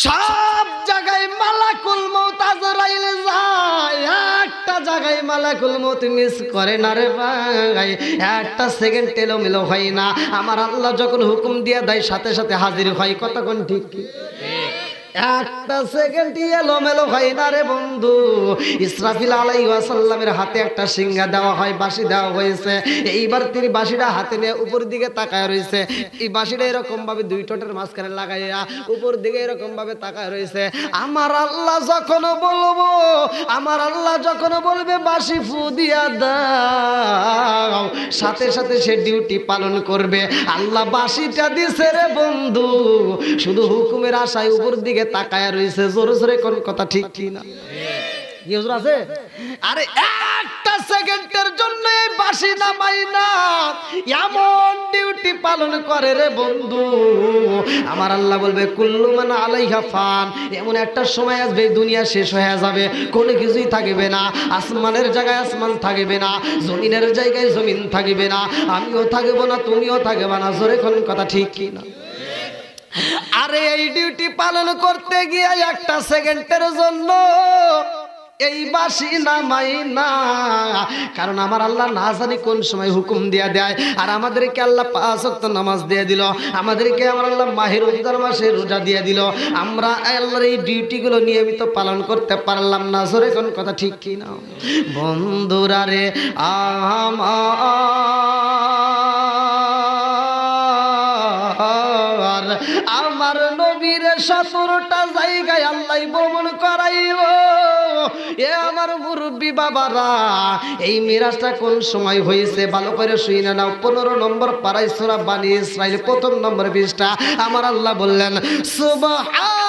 সব জায়গায় মালাকুল মউত আজরাইল যায়, একটা জায়গায় মালাকুল মউত মিস করে না রে ভাই, একটা সেকেন্ড এলোমেলো হয় না। আমার আল্লাহ যখন হুকুম দিয়ে দেয় সাথে সাথে হাজির হয়। কতক্ষণ ঠিক কি? একটা সেকেন্ড এলোমেলো হয় না রে বন্ধু। ইসরাফিল আলাইহিস সালামের হাতে একটা সিংহা দেওয়া হয়, বাঁশি দেওয়া হয়েছে। এইবার তিনি বাঁশিটা হাতে নিয়ে উপর দিকে তাকায় রয়েছে। এই বাঁশিটা এরকম ভাবে দুই ঠোঁটের মাঝখানে লাগাইয়া উপর দিকে এরকম ভাবে তাকায় রয়েছে। আমার আল্লাহ যখন বলবো, আমার আল্লাহ যখন বলবে বাঁশি ফু দিয়া দাও, সাথে সাথে সে ডিউটি পালন করবে। আল্লাহ বাঁশিটা দিছে রে বন্ধু, শুধু হুকুমের আশায় উপর দিকে তাকায় রয়েছে। জোরে জোরে কোন কথা ঠিক কি না? কি হুজুর আছে? আরে একটা সেকেন্ডের জন্য এই বাঁশি নামাই না, এমন ডিউটি পালন করে রে বন্ধু। আমার আল্লাহ বলবে কুল্লু মান আলাইহা ফান, এমন একটা সময় আসবে দুনিয়া শেষ হয়ে যাবে, কোনো কিছুই থাকবে না। আসমানের জায়গায় আসমান থাকবে না, জমিনের জায়গায় জমিন থাকবে না, আমিও থাকবো না, তুমিও থাকবে না। জোরে কোন কথা ঠিক কি না? আরে এই ডিউটি পালন করতে গিয়ে একটা সেকেন্ডের জন্য এই বাঁশি নামাই না, কারণ আমার আল্লাহ না জানি কোন সময় হুকুম দিয়া দেয়। আর আমাদেরকে আল্লাহ 5 ওয়াক্ত নামাজ দিয়ে দিল, আমাদেরকে আমার আল্লাহ মাহে রমজান মাসে রোজা দিয়ে দিল, আমরা আল্লাহর এই ডিউটিগুলো নিয়মিত পালন করতে পারলাম না। জোরে কোন কথা ঠিক কি না? বন্ধুরা রে আমার নবীর 17টা জায়গায় আল্লাহ ভ্রমণ করাইব। এ আমার মুরব্বী বাবারা, এই মিরাজটা কোন সময় হয়েছে ভালো করে শুনে নাও। 15 নম্বর পারায় সূরা বানী ইসরাইল 1ম নম্বর পৃষ্ঠা। আমার আল্লাহ বললেন সুবহানাল্লাযী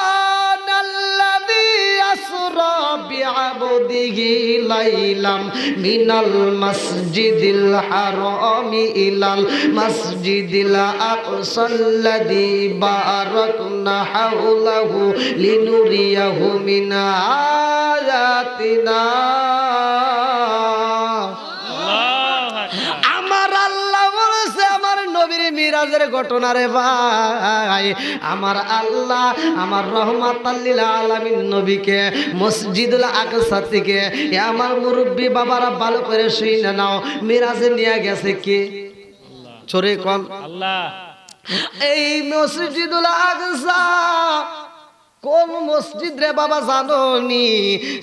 আসরা বিআবদিহি লাইলাম মিনাল মাসজিদিল হারামি ইলাল মাসজিদিল আকসাল্লাযী বারাকনা হাওলাহু লিনুরিয়াহু মিন আয়াতিনা। আমার আল্লাহ বলেছে আমার নবীর মিরাজের ঘটনা রে ভাই। আমার আল্লাহ আমার রহমাতাল লিল আলামিন নবীকে মসজিদুল আকসা থেকে, আমার মুরব্বী বাবারা ভালো করে শুনে নাও, মিরাজে নিয়ে গেছে কে? চোরে কোন আল্লাহ। এই মসজিদুল আকসা কোন মসজিদ রে বাবা জানো নি?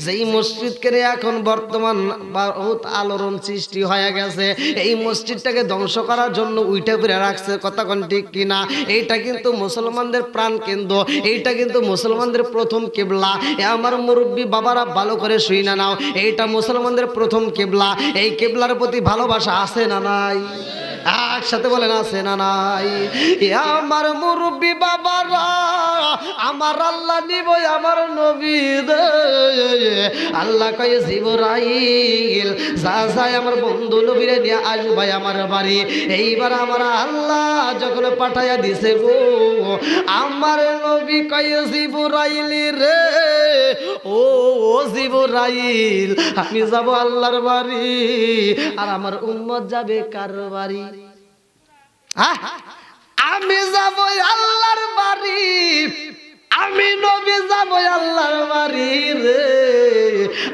যেই মসজিদকে এখন বর্তমান বহুত আলোড়ন সৃষ্টি হয়ে গেছে, এই মসজিদটাকে ধ্বংস করার জন্য উইটা করে রাখছে। কথা কোন ঠিক কিনা? এইটা কিন্তু মুসলমানদের প্রাণ কেন্দ্র, এইটা কিন্তু মুসলমানদের প্রথম কিবলা। আমার মুরব্বী বাবারা ভালো করে শুই না নাও, এইটা মুসলমানদের প্রথম কিবলা। এই কিবলার প্রতি ভালোবাসা আছে না নাই? একসাথে বলেন আছে না নাই? আমার মুরব্বী বাবারা, আমার আল্লাহ নিব আমার নবী দে। আল্লাহ কয়ে জিবরাইল যা যায় আমার বন্ধু নবীরে নিয়ে আসবাই আমার বাড়ি। এইবার আমার আল্লাহ যখন পাঠাইয়া দিছে গো, আমার নবী কয়ে জিবরাইল রে, ও জিবরাইল আমি যাব আল্লাহর বাড়ি, আর আমার উম্মত যাবে কার বাড়ি? আমি যাব আল্লাহর বাড়ি, আমি নবী যাব আল্লাহর বাড়ি রে,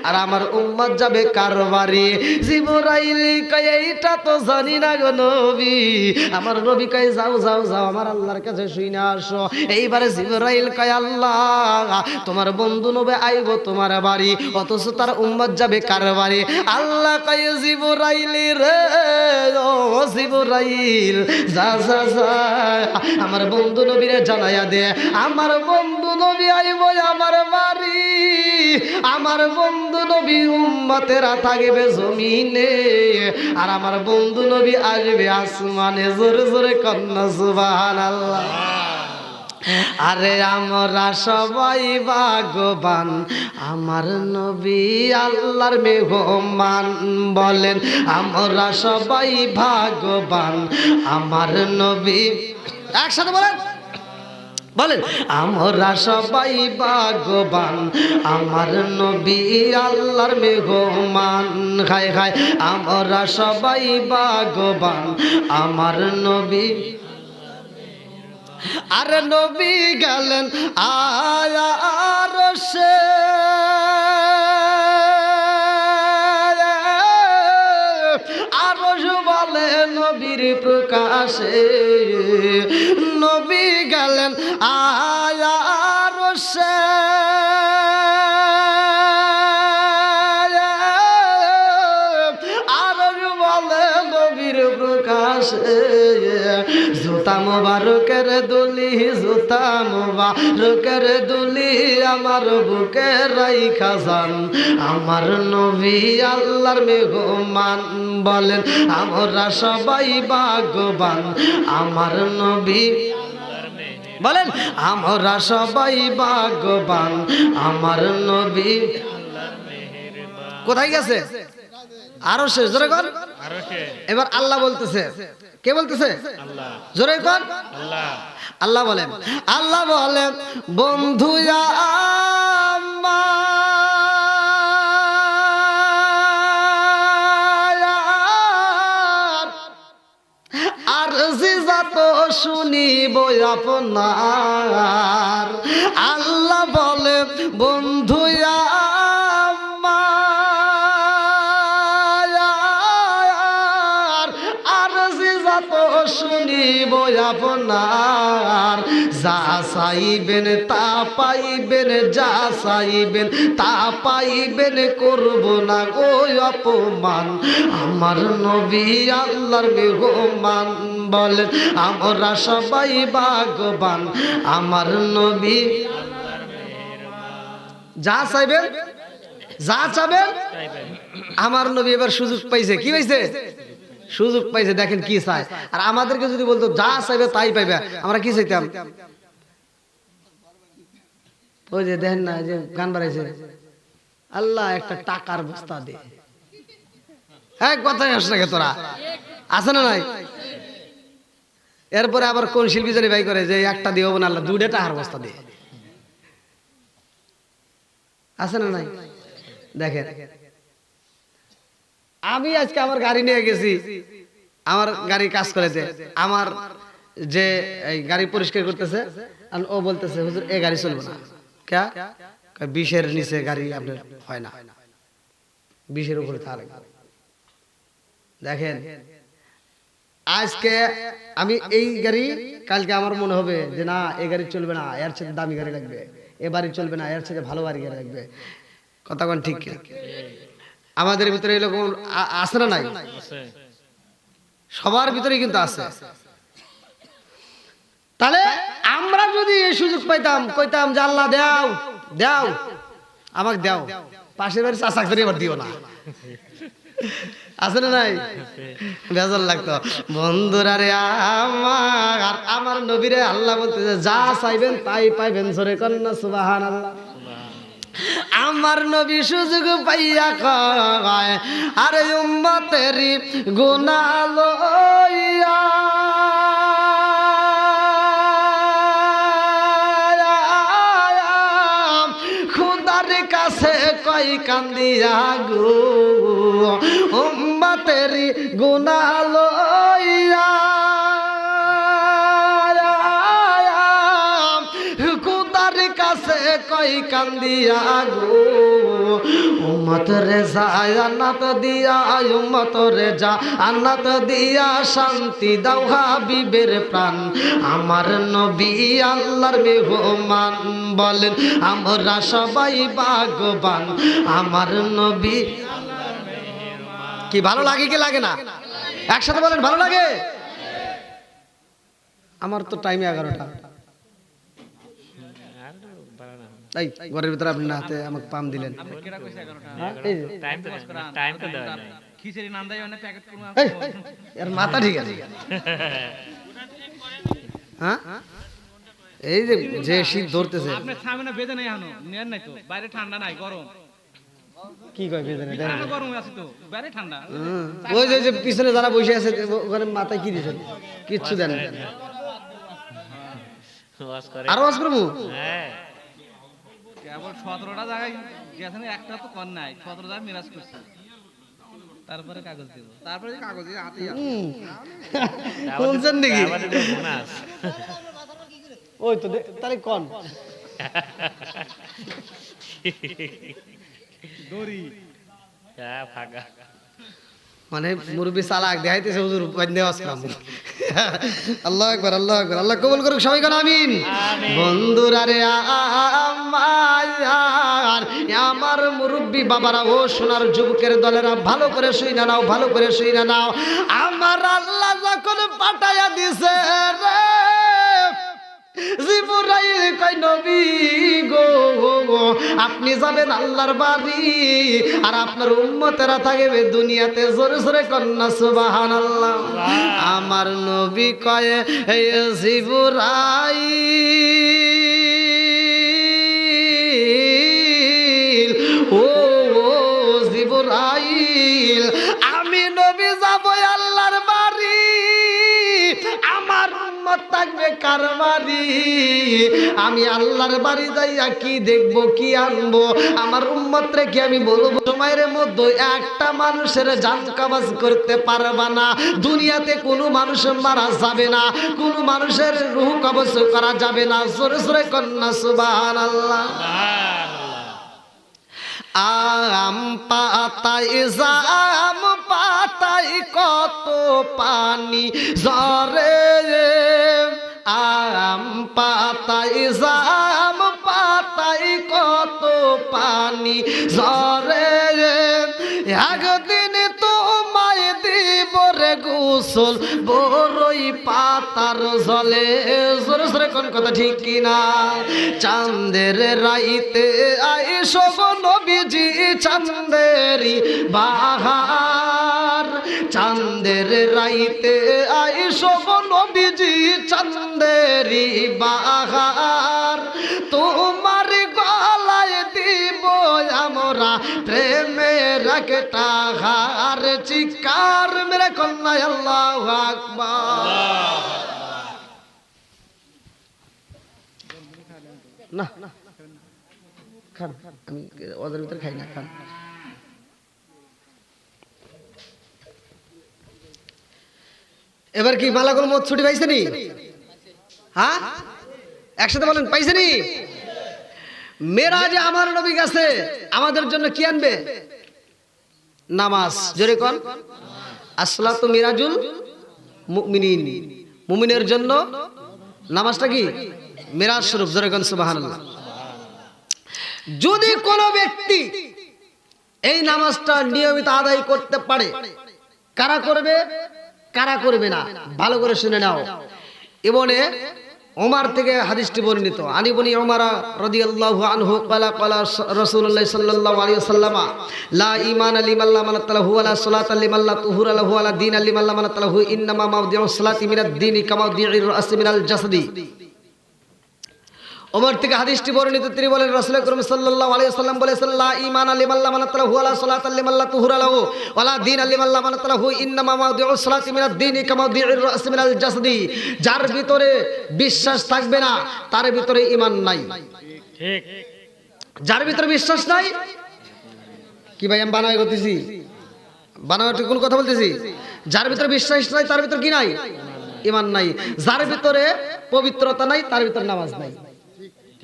আর আমার উম্মত যাবে কার বাড়ি? জিবরাইল কয় এইটা তো জানি না গো নবী। আমার নবী কয় যাও যাও যাও আমার আল্লাহর কাছে শুইনা আসো। এইবারে জিবরাইল কয় আল্লাহ তোমার বন্ধু নবী আইব তোমার বাড়ি, অথচ তার উম্মত যাবে কার বাড়ি? আল্লাহ কয় জিবরাইল রে, ও জিবরাইল যা যা যা আমার বন্ধু নবীরে জানাইয়া দে, আমার বন্ধু নবী আইব আমার বাড়ি, আমার বন্ধু নবী উম্মতেরা থাকবে জমিনে, আর আমার বন্ধু নবী আসবে আসমানে। জোরে জোরে কন্যা সুবহানাল্লাহ। আরে আমরা সবাই ভাগ্যবান, আমার নবী আল্লাহর মেহমান। বলেন আমরা সবাই ভাগ্যবান, আমার নবী। একসাথে বলেন বলেন আমরা সবাই ভাগ্যবান, আমার নবী আল্লাহর মেহমান। খায় খায় আমরা সবাই ভাগ্যবান, আমার নবী। আরে নবী গেলেন আয়া প্রকাশে নবী গেলেন আয়ারশে প্রকাশে জুতা মোবারকের দুলি জুতা মোবারকের দুলি আমার বুকে রাইখা যান আমার নবী আল্লাহর মেহমান বলেন আমরা সবাই ভাগ্যবান আমার নবী বলেন আমরা সবাই ভাগ্যবান আমার নবী কোথায় গেছে আরো শেষ জোরে কর এবার আল্লাহ বলতেছে কে বলতেছে জোরে কর আল্লাহ বলেন বন্ধু আর যত শুনিব আপনার আল্লাহ বলে বন্ধু শুনিব আপনার যা চাইবেন তা পাইবেন যা চাইবেন তা পাইবেন করব না গো অপমান আমার নবী আল্লাহর মেহমান বলেন আমরা সবাই ভাগ্যবান আমার নবী যা চাইবেন যা চাইবেন আমার নবী এবার সুযোগ পাইছে কি পাইছে সুযোগ পাইছে দেখেন কি চায় আর আমাদেরকে যদি বলতো যা চাইবে তাই পাইবে আমরা কি চাইতাম ওই যে দেখেন না যে গান বাড়াইছে আল্লাহ একটা টাকার বস্তা দে হ্যাঁ কথাই আস না তোরা আছে না নাই এরপরে আবার কোন শিল্পী জানি ভাই করে যে একটা দিয়ে হবো না আল্লাহ দুইটা টাকার বস্তা দে আছে না নাই দেখেন আমি আজকে আমার গাড়ি নিয়ে গেছি আমার গাড়ি কাজ করেছে আমার যে এই গাড়ি পরিষ্কার করতেছে আর ও বলতেছে হুজুর এই গাড়ি চলবে না কে 20-এর নিচে গাড়ি আপনার হয় না 20-এর উপরে তাহলে দেখেন আজকে আমি এই গাড়ি কালকে আমার মনে হবে যে না এই গাড়ি চলবে না এর চেয়ে দামি গাড়ি লাগবে এ বাড়ি চলবে না এর চেয়ে ভালো গাড়ি লাগবে কথা কোন ঠিক আমাদের ভিতরে এরকম আছে না নাই সবার ভিতরে কিন্তু আছে তাহলে আমরা যদি এই সুযোগ পাইতাম কইতাম যে আল্লাহ দাও দাও আমাকে দাও পাশের বাড়ি চাচা করে এবার দিও না আছে না নাই বেজার লাগতো বন্ধুরা রে আমার নবীরে আল্লাহ বলতেছে যা চাইবেন তাই পাইবেন জোরে কন্যা সুবহানাল্লাহ আমার নবী সুযোগ পাইয়া কয় আরে উম্মতেরি গুনাহ লইয়া খুদার কাছে কই কান্দিয়া গো উম্মতেরি গুনাহ লইয়া কাছে কই কান্দিয়া গো উম্মত রে জান্নাত দিয়া উম্মত রে জান্নাত দিয়া শান্তি দাও হাবিবের প্রাণ আমার নবী আল্লাহর মেহমান বলেন আমরা সবাই ভাগ্যবান আমার নবী কি ভালো লাগে কি লাগে না একসাথে বলেন ভালো লাগে আমার তো টাইমে 11টা এই ঘরের ভিতরে আপনি না হাতে আমাকে পাম দিলেন খিচুড়ি নাম দেয় না প্যাকেট করব এর মাথা ঠিক আছে হ্যাঁ এই যে শীত ধরতেছে আপনি সামনে বেজে নাই এখনো নেন নাই তো বাইরে ঠান্ডা নাই গরম কি কয় বেজে নাই দেখেন গরম আছে তো বাইরে ঠান্ডা ওই যে পিছনে যারা বসে আছে ওখানে মাথায় কি দিছেন কিচ্ছু দেন না আর ওয়াজ করব হ্যাঁ কেবল 17টা জায়গায় গেছেন একটা তো কোন নাই 17 জায়গায় মিরাজ করছে তারপরে কাগজ দেব তারপরে কাগজ হাতে কোনছেন নাকি বোনাস ওই তো তারে কোন দড়ি হ্যাঁ ফাগা মানে মুরবি চালাক দেখাইতেছে হুজুর বন্ধে ওয়াজ করব আল্লাহু আকবার, আল্লাহু আকবার। আল্লাহ কবুল করুক, সবাই কোন আমিন। বন্ধুরা রে আমার মুরব্বী বাবারা, ও সোনার যুবকের দলেরা, ভালো করে শুইনা নাও, ভালো করে শুইনা নাও। আমার আল্লাহ যখন পাঠাইয়া দিছে রে জিবরাইল কই নবী গো, আপনি যাবেন আল্লাহর বাড়ি আর আপনার উম্মতেরা থাকবে দুনিয়াতে। জোরে জোরে কন্যা সুবহানাল্লাহ। আমার নবী কয় এই জিবরাইল, ও জিবরাইল, আমি নবী যাব আল্লাহর বাড়ি, আমার উম্মত থাকবে কার বাড়ি? আমি আল্লাহর বাড়ি যাইয়া কি দেখবো, কি আনবো? আমার উম্মত রেখে আমি বলবো সময়ের মধ্যে একটা মানুষের জান কবজ করতে পারবা না। দুনিয়াতে কোনো মানুষ মারা যাবে না, কোনো মানুষের রূহ কবজ করা যাবে না। জোরে জোরে কন্যা সুবহানাল্লাহ। আম পাতায় জাম পাতায় কত পানি ঝরে, আম পাতায় জাম পাতায় কত পানি ঝরে, একদিন তোমায় দিব রে গোসল বড়ই পাতার জলে। জোরে জোরে কোন কথা ঠিক কিনা? চাঁদের রাইতে আইসো গো নবীজি, চাঁদেরি বাহার, চাঁদের রাইতে আইসো গো নবীজি, চাঁদেরি বাহার, তোমার গলায় দিব আমরা প্রেমের একটা হার। চিৎকার মেরে কন্যা আল্লাহু আকবার। না খান, আমি ওদের ভিতরে খাই না, খান। এবার কি মালাকুল মত ছুটি পাইছে নি? হ্যাঁ, একসাথে বলেন পাইছে নি? মেরাজে আমার নবী গেছে, আমাদের জন্য কি আনবে? নামাজ। জোরে কোন আসসালাতু মিরাজুল মুমিনিন, মুমিনের জন্য নামাজটা কি মিরাজ স্বরূপ। জোরে কোন সুবহানাল্লাহ। যদি কোনো ব্যক্তি এই নামাজটা নিয়মিত আদায় করতে পারে, কারা করবে কারা করবে না ভালো করে শুনে নাও। ইবনে ওমর থেকে হাদিসটি বর্ণিত, আনিবনি ওমর রাদিয়াল্লাহু আনহু ক্বালা ক্বালা রাসূলুল্লাহ সাল্লাল্লাহু আলাইহি ওয়াসাল্লাম, লা ঈমান লিমান লা মানাতালাহু ওয়ালা সালাতা লিমান লা তুহুরা লাহু ওয়ালা দীন লিমান লা মানাতালাহু, ইন্নামা মাওদিউস সালাতি মিনাদ দীনি কামা দিউর রাসি মিনাল জাসাদি। ওমর থেকে হাদিসটি বর্ণিত, তিনি বলেন রাসূল আকরাম সাল্লাল্লাহু আলাইহি ওয়াসাল্লাম বলেছেন, লা ঈমান লিমান লা মানাতালাহু ওয়ালা সালাতা লিমান লা তুহুরা লাহু ওয়ালা দীন লিমান লা মানাতালাহু, ইন্নামা মাওদিউস সালাতি মিনাদ দীনি কামা দিউর রাসি মিনাল জাসাদি। যার ভিতরে বিশ্বাস থাকবে না তার ভিতরে ঈমান নাই। ঠিক, যার ভিতরে বিশ্বাস নাই, কি ভাই আমি বানায় করতেছি, বানায় কোন কথা বলতেছি? যার ভিতরে বিশ্বাস নাই তার ভিতরে কি নাই? ঈমান নাই। যার ভিতরে পবিত্রতা নাই তার ভিতরে নামাজ নাই।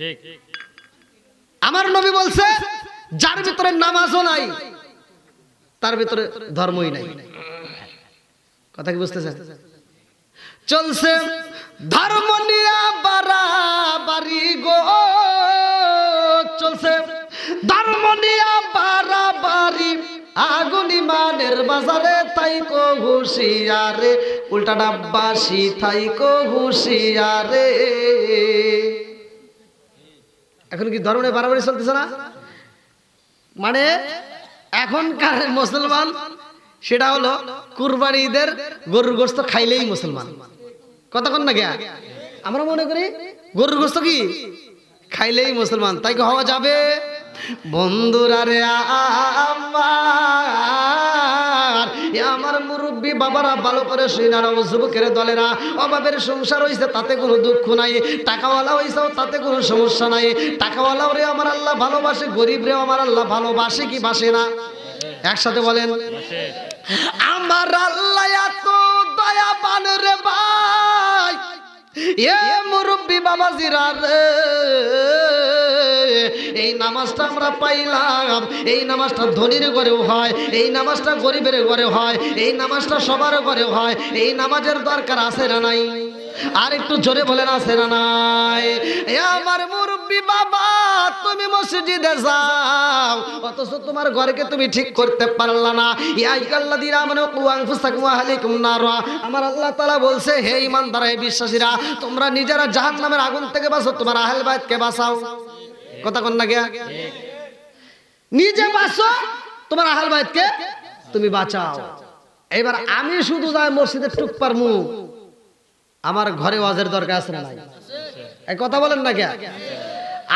ঠিক, আমার নবী বলছে যার ভিতরে নামাজও নাই তার ভিতরে ধর্মই নাই। কথা কি বুঝতেছেন? চলছে ধর্ম নিয়া বাড়াবাড়ি গো, চলছে ধর্ম নিয়া বাড়াবাড়ি, আগুন ইমানের বাজারে তাইকো হুঁশিয়ারে, উল্টা ডাব্বাসি তাইকো হুঁশিয়ারে। এখন কি ধর্ম নিয়ে বাড়াবাড়ি চলতেছে না? মানে এখনকার মুসলমান সেটা হলো কুরবানি ঈদের গরুর গোশত খাইলেই মুসলমান। কতক্ষণ না গিয়া আমরা মনে করি গরুর গোশত কি খাইলেই মুসলমান, তাই কি হওয়া যাবে? বন্ধুরা রে আমার মুরব্বী বাবারা, ভালো করে শুনে নাও, যুবকের দলেরা, অভাবের সংসার হইছে তাতে কোনো দুঃখ নাই, টাকাওয়ালা হইছে তাতে কোনো সমস্যা নাই। টাকাওয়ালাও রে আমার আল্লাহ ভালোবাসে, গরিব রে আমার আল্লাহ ভালোবাসে কি বাসে না? একসাথে বলেন, আমার আল্লাহ এত দয়াবান রে ভাই, এ মুরব্বী বাবাজিরা রে, এই নামাজটা আমরা পাইলাম। এই নামাজটা ধনীর ঘরেও হয়, এই নামাজটা গরিবের ঘরে হয়, এই নামাজটা সবার ঘরে হয়। এই নামাজের দরকার আছে না নাই? আর একটু জোরে বলেন আছে না নাই? এ আমার মুরব্বী বাবা, তুমি মসজিদে যাও, অথচ তোমার ঘরকে তুমি ঠিক করতে পারলা না। ইয়া আইয়ুহাল্লাযীনা আমানু কু আনফুসাকুম ওয়া আহলিকুম নারা। আমার আল্লাহ তাআলা বলছে, হে ঈমানদার, হে বিশ্বাসীরা, তোমরা নিজেরা জাহান্নামের আগুন থেকে বাঁচো, তোমার আহলে বাইতকে বাঁচাও। কথা কোন না গিয়া? নিজে বাঁচো, তোমার আহলে বাইতকে তুমি বাঁচাও। এবার আমি শুধু যাই মসজিদে টুক পারমু, আমার ঘরে ওয়াজের দরকার আছে না নাই? এই কথা বলেন না কে?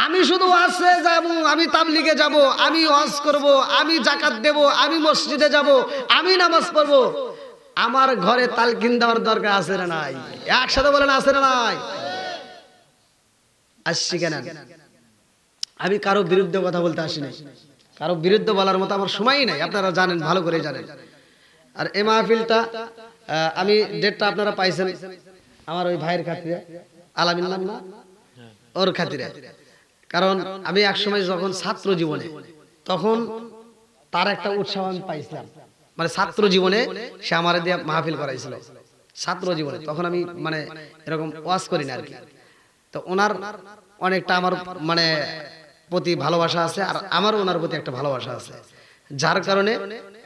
আমি শুধু ওয়াজে যাব, আমি তাবলীগে যাব, আমি ওয়াজ করব, আমি যাকাত দেব, আমি মসজিদে যাব, আমি নামাজ পড়ব, আমার ঘরে তালকিন দেওয়ার দরকার আছে না নাই? একসাথে বলেন আছে না নাই? আসছি কেন? আমি কারো বিরুদ্ধে কথা বলতে আসি নাই, কারো বিরুদ্ধে বলার মতো আমার সময়ই নাই, আপনারা জানেন, ভালো করে জানেন। আর এই মাহফিলটা আমি ডেটটা আপনারা পাইছেন আমার ওই ভাইয়ের খাতিরে, আলামিন নাম না, ওর খাতিরে। কারণ আমি একসময় যখন ছাত্র জীবনে, তখন তার একটা উৎসাহ আমি পাইছিলাম, মানে ছাত্র জীবনে সে আমার দিয়ে মাহফিল করাইছিল ছাত্র জীবনে। তখন আমি মানে এরকম ওয়াজ করি না আর কি। তো ওনার অনেকটা আমার মানে প্রতি ভালোবাসা আছে, আর আমারও ওনার প্রতি একটা ভালোবাসা আছে, যার কারণে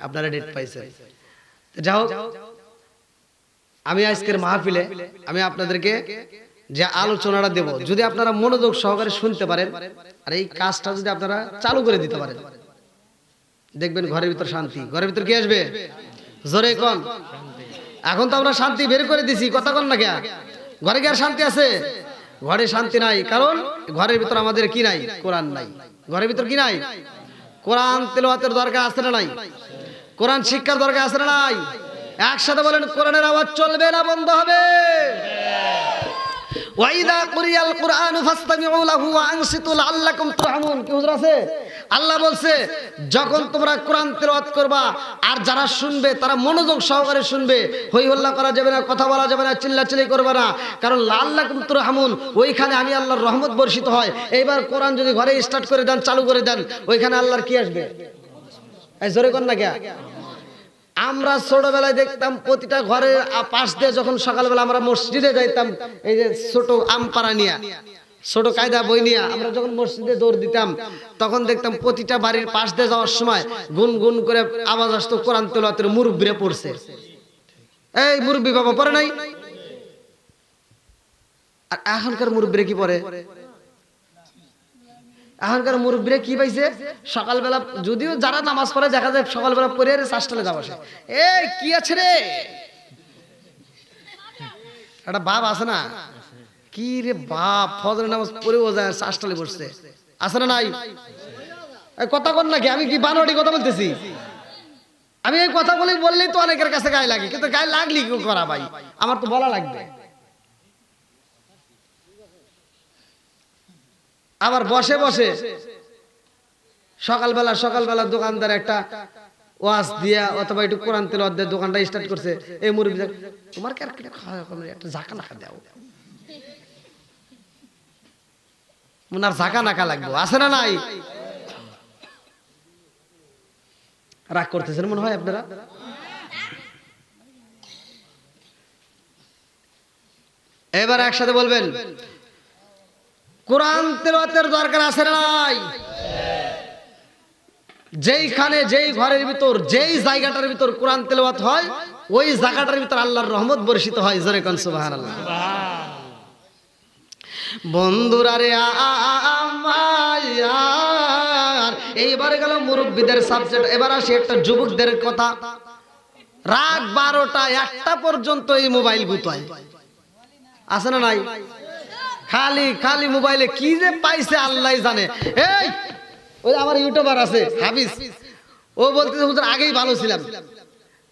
আপনারা ডেট পাইছেন। যাই হোক, আমি আজকের মাহফিলে আমি আপনাদেরকে যে আলোচনাটা দেব, যদি আপনারা মনোযোগ সহকারে শুনতে পারেন আর এই কাজটা যদি আপনারা চালু করে দিতে পারেন, দেখবেন ঘরের ভিতর শান্তি। ঘরের ভিতর কি আসবে? জোরে কোন? এখন তো আমরা শান্তি বের করে দিছি, কথা কোন না কে? ঘরে কি আর শান্তি আছে? ঘরে শান্তি নাই, কারণ ঘরের ভিতর আমাদের কি নাই? কোরআন নাই। ঘরের ভিতর কি নাই? কোরআন তেলাওয়াতের দরকার আছে না নাই? কোরআন শিক্ষার দরকার আছে না নাই? একসাথে বলেন, কোরআনের আওয়াজ চলবে না বন্ধ হবে? ওয়াইদা কুরিয়াল কুরআনু ফাসতামিউ লাহু ওয়া আনসিতু লাআল্লাকুম তুরহামুন। কি হুজুর আছে? আল্লাহ বলছে, যখন তোমরা কোরআন তেলাওয়াত করবা আর যারা শুনবে তারা মনোযোগ সহকারে শুনবে, হই হল্লা করা যাবে না, কথা বলা যাবে না, চিল্লাচিল্লি করবে না, কারণ লাআল্লাকুম তুরহামুন, ওইখানে আমি আল্লাহর রহমত বর্ষিত হয়। এইবার কোরআন যদি ঘরে স্টার্ট করে দেন, চালু করে দেন, ওইখানে আল্লাহর কি আসবে? এই জোরে কোন না কে? আমরা ছোটবেলায় দেখতাম প্রতিটা ঘরের পাশ দিয়ে যখন সকালবেলা আমরা মসজিদে যাইতাম, এই যে ছোট আমপাড়া নিয়া, ছোট কায়দা বই নিয়া আমরা যখন মসজিদে দৌড় দিতাম, তখন দেখতাম প্রতিটা বাড়ির পাশ দিয়ে যাওয়ার সময় গুনগুন করে আওয়াজ আসতো, কোরআন তেলাওয়াতের মুরব্বিরা পড়ছে। এই মুরব্বি বাবা পড়ে নাই? আর এখনকার মুরব্বিরা কি পড়ে? এখনকার মুরব্বীরা কি পাইছে? সকালবেলা যদিও যারা নামাজ পড়ে দেখা যায় সকালবেলা পড়ে চাষটালে যাওয়া আসে, এই কি আছে রে, একটা বাপ আছে না, কি রে বাপ, ফজরের নামাজ পড়েও যায় চাষটালে বসছে, আছে না নাই? কথা কর নাকি? আমি কি বানোয়াটি কথা বলতেছি? আমি এই কথা বললেই তো অনেকের কাছে গায়ে লাগে, কিন্তু গায়ে লাগলি কি করা ভাই, আমার তো বলা লাগবে। আবার বসে বসে সকালবেলা দোকানদার একটা ওয়াজ দিয়া অথবা একটু কোরআন তেলাওয়াত দিয়ে দোকানটা স্টার্ট করছে, এই মুরব্বি তোমার কি আর একটা ঝাঁকা নাকা দাও, ওনার ঝাঁকা নাকা লাগবে, আছে না নাই? রাগ করতেছেন মনে হয় আপনারা। এবার একসাথে বলবেন, কোরআন তেলাওয়াতের দরকার আছে না নাই? যেইখানে, যেই ঘরের ভিতর, যেই জায়গাটার ভিতর কোরআন তেলাওয়াত হয়, ওই জায়গাটার ভিতর আল্লাহর রহমত বর্ষিত হয়। জোরে কোন সুবহানাল্লাহ। বন্ধুরা রে আমার, এইবারে গেল মুরব্বীদের সাবজেক্ট, এবার আসি একটা যুবকদের কথা। রাত 12টা 1টা পর্যন্ত এই মোবাইল গুতায়, আছে না নাই? খালি খালি মোবাইলে কি যে পাইছে আল্লাহ জানে। এই ওই আমার ইউটিউবার আছে হাফিজ, ও বলতেছে হুজুর আগেই ভালো ছিলাম।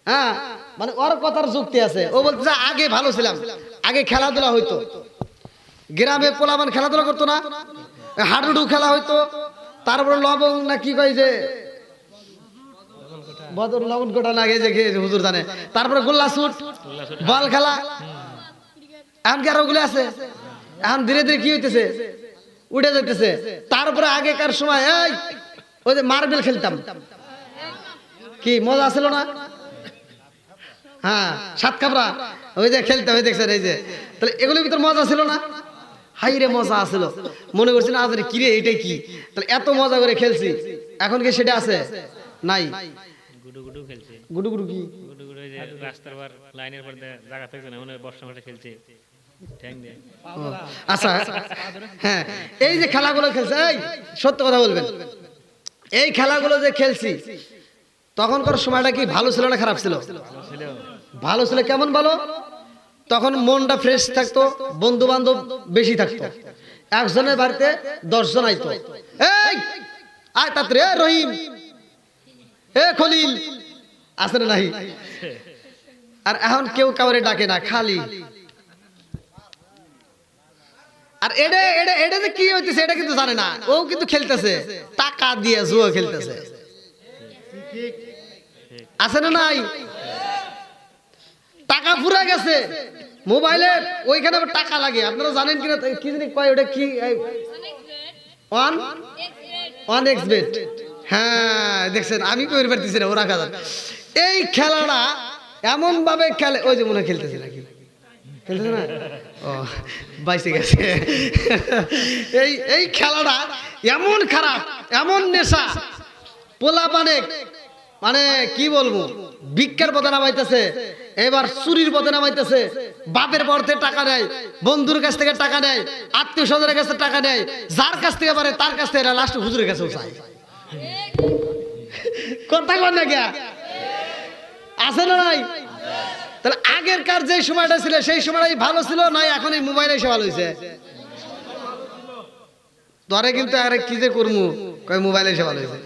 হ্যাঁ, মানে ওর কথার যুক্তি আছে। ও বলতেছে আগে ভালো ছিলাম, আগে খেলাধুলা হইতো, গ্রামে পোলাবান খেলাধুলা করতো না, হাডুডু খেলা হইতো, তারপরে লবং না কি কয় যে বদর লবণ গোটা লাগে যে হুজুর জানে, তারপরে গোল্লা শুট, বল খেলা। এখন কি আর ওগুলো আছে? এখন ধীরে ধীরে কি হইতেছে, উঠে যেতেছে। তারপরে আগেকার সময় এই ওই যে মার্বেল খেলতাম, কি মজা ছিল না? হ্যাঁ, সাত খাবরা ওই যে খেলতাম, ওই দেখছেন এই যে, তাহলে এগুলোর ভিতর মজা ছিল না? হাই রে মজা আসলো, মনে করছি না আজ কি রে এটা কি, তাহলে এত মজা করে খেলছি। এখন কি সেটা আছে? নাই। গুডুগুডু খেলছে। গুডুগুডু কি? গুডুগুডু ওই যে রাস্তার পার লাইনের পর জায়গা থাকে না, মনে হয় বর্ষা মাঠে খেলছে, ঠ্যাং দিয়ে। আচ্ছা, হ্যাঁ, এই যে খেলাগুলো খেলছে, এই সত্য কথা বলবেন, এই খেলাগুলো যে খেলছি তখনকার সময়টা কি ভালো ছিল না খারাপ ছিল? ভালো ছিল। কেমন ভালো? তখন মনটা ফ্রেশ থাকতো, বন্ধু বান্ধব বেশি থাকতো, একজনের বাড়িতে 10 জন আইতো। এই আয় তাড়াতাড়ি, এ রহিম, এ খলিল, আছে না নাই? আর এখন কেউ কাউরে ডাকে না, খালি। আর এডে এডে এডে যে কি হইতেছে এটা কিন্তু জানে না, ও কিন্তু খেলতেছে টাকা দিয়ে, জুয়া খেলতেছে, আছে না নাই? টাকা পুরা গেছে মোবাইলে, ওইখানে আবার টাকা লাগে, আপনারা জানেন কিনা কি জানি কয় ওটা কি, ওয়ান এক্স বেট। হ্যাঁ দেখছেন, আমি কই পারতেছি না, ওরা কাজ। এই খেলাটা এমন ভাবে খেলে, ওই যে মনে খেলতেছে নাকি, খেলতেছে না? ও বাইসে গেছে। এই খেলাটা এমন খারাপ, এমন নেশা, পোলা পানে মানে কি বলবো, ভিক্ষার পথে নামাইতেছে, এবার চুরির পথে নামাইতেছে, বাপের পথে টাকা নেয়, বন্ধুর কাছ থেকে টাকা নেয়, আত্মীয় স্বজনের কাছে টাকা নেয়, যার কাছ থেকে পারে তার কাছ থেকে লাস্ট হুজুরের কাছেও চায়। কথা কর না কে, আছে না নাই? তাহলে আগেরকার যে সময়টা ছিল সেই সময়টাই ভালো ছিল, নাই এখন এই মোবাইল এসে ভালো হয়েছে? ধরে কিন্তু আরে কি যে করবো, কয় মোবাইল এসে ভালো হয়েছে।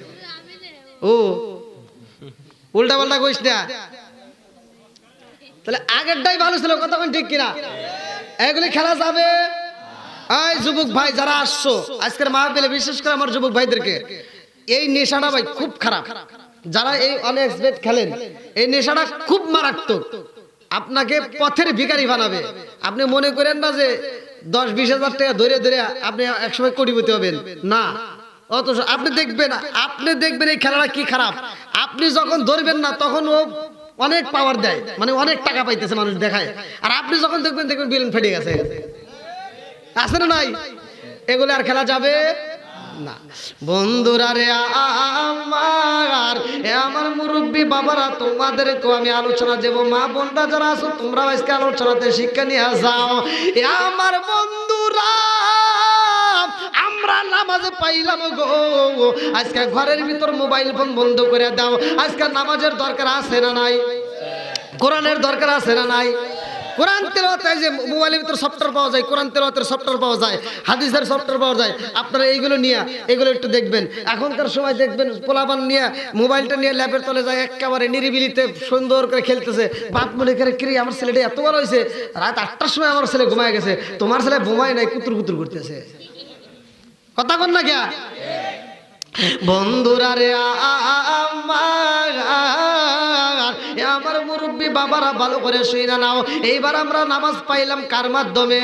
ও উল্টা পাল্টা কইস না, তাহলে আগেরটাই ভালো ছিল, কতক্ষণ ঠিক কিনা? এগুলি খেলা যাবে। এই যুবক ভাই যারা আসছো আজকের মাহফিলে, বিশেষ করে আমার যুবক ভাইদেরকে, এই নেশাটা ভাই খুব খারাপ। যারা এই অনএক্সপেক্ট খেলেন, এই নেশাটা খুব মারাত্মক, আপনাকে পথের ভিখারি বানাবে। আপনি মনে করেন না যে 10-20 হাজার টাকা ধরে ধরে আপনি একসময় কোটিপতি হবেন, না। অথচ আপনি দেখবেন এই খেলাটা কি খারাপ। আপনি যখন ধরবেন না তখন ও অনেক পাওয়ার দেয়, মানে অনেক টাকা পাইতেছে মানুষ দেখায়, আর আপনি যখন দেখবেন বিলেন ফেটে গেছে, আছে না নাই? এগুলো আর খেলা যাবে না। বন্ধুরা রে আমার মুরব্বী বাবারা, তোমাদেরকেও আমি আলোচনা দেব, মা বোনরা যারা আছো তোমরা আজকে আলোচনাতে শিক্ষা নিয়ে যাও। আমার বন্ধুরা, আমরা নামাজে পাইলাম গো, আজকে ঘরের ভিতর মোবাইল ফোন বন্ধ করে দাও। আজকে নামাজের দরকার আছে না নাই? কোরআনের দরকার আছে না নাই? কোরআন তেলাওয়াতে যে মোবাইলের ভিতর সফটওয়্যার পাওয়া যায়, কোরআন তেলাওয়াতের সফটওয়্যার পাওয়া যায়, হাদিসের সফটওয়্যার পাওয়া যায়। আপনারা এইগুলো নিয়ে এগুলো একটু দেখবেন। এখনকার সময় দেখবেন পোলাপান নিয়ে মোবাইলটা নিয়ে ল্যাপের তলে যায়, একেবারে নিরিবিলিতে সুন্দর করে খেলতেছে। বাপ মনে করে কি আমার ছেলেটা এত বড় হয়েছে, রাত 8টার সময় আমার ছেলে ঘুমায় গেছে, তোমার ছেলে ঘুমায় নাই, কুতুর কুতুর করতেছে। কথা কন না কে? বন্ধুরা রে আমার মুরব্বী বাবারা ভালো করে শুনে নাও। এইবার আমরা নামাজ পাইলাম কার মাধ্যমে?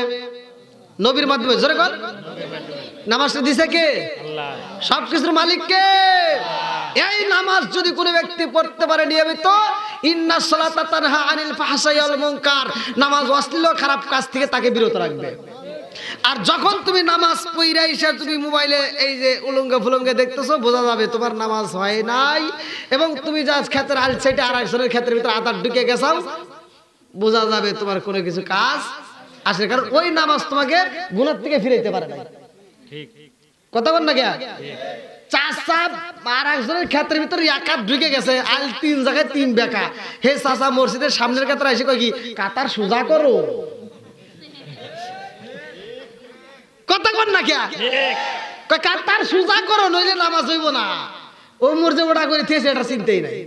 নবীর মাধ্যমে। জোরে কর, নামাজটা দিছে কে? আল্লাহ। সবকিছুর মালিক কে? এই নামাজ যদি কোনো ব্যক্তি পড়তে পারে নিয়মিত, ইন্নাস সালাতা তানহা আনিল ফাহশাই ওয়াল মুনকার, নামাজ অশ্লীল খারাপ কাজ থেকে তাকে বিরত রাখবে। আর যখন তুমি নামাজ পড়া এসে তুমি মোবাইলে এই যে উলঙ্গে ফুলঙ্গে দেখতেছো, বোঝা যাবে তোমার নামাজ হয় নাই, এবং তুমি যা ক্ষেতের আল সাইডে আড়াইশোর ক্ষেতের ভিতরে আধার ঢুকে গেছাও, বোঝা যাবে তোমার কোনো কিছু কাজ আসে, কারণ ওই নামাজ তোমাকে গুনাহ থেকে ফিরাইতে পারে না। ঠিক কথা বল না কে? চাচা আর একজনের ক্ষেতের ভিতরে একা ঢুকে গেছে, আল 3 জায়গায় 3 বেকা। হে চাচা মসজিদের সামনের ক্ষেত্রে এসে কয় কি, কাতার সোজা করো। কথা কন না কে? কাতার সোজা করো, নইলে নামাজ হইব না। ও মর্যাদা করে থেছে, এটা চিন্তাই নাই।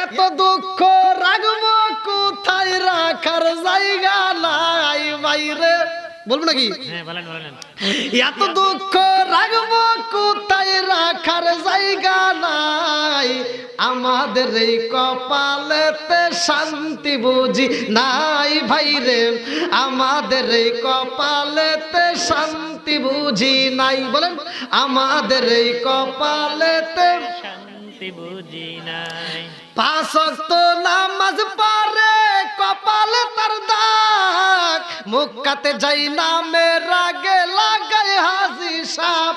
এত দুঃখ রাখবো কোথায়, রাখার জায়গা নাই বাইরে। বলবো নাকি? হ্যাঁ বলেন বলেন। এত দুঃখ রাখবো কোথায়, রাখার জায়গা নাই, আমাদের এই কপালেতে শান্তি বুঝি নাই ভাই রে, আমাদের এই কপালেতে শান্তি বুঝি নাই। বলেন আমাদের এই কপালেতে শান্তি বুঝি নাই। 5 ওয়াক্ত নামাজ পড়ে কপালে তার দাগ, মুক্কাতে যাই নামে রাগে লাগায় হাজি সাপ,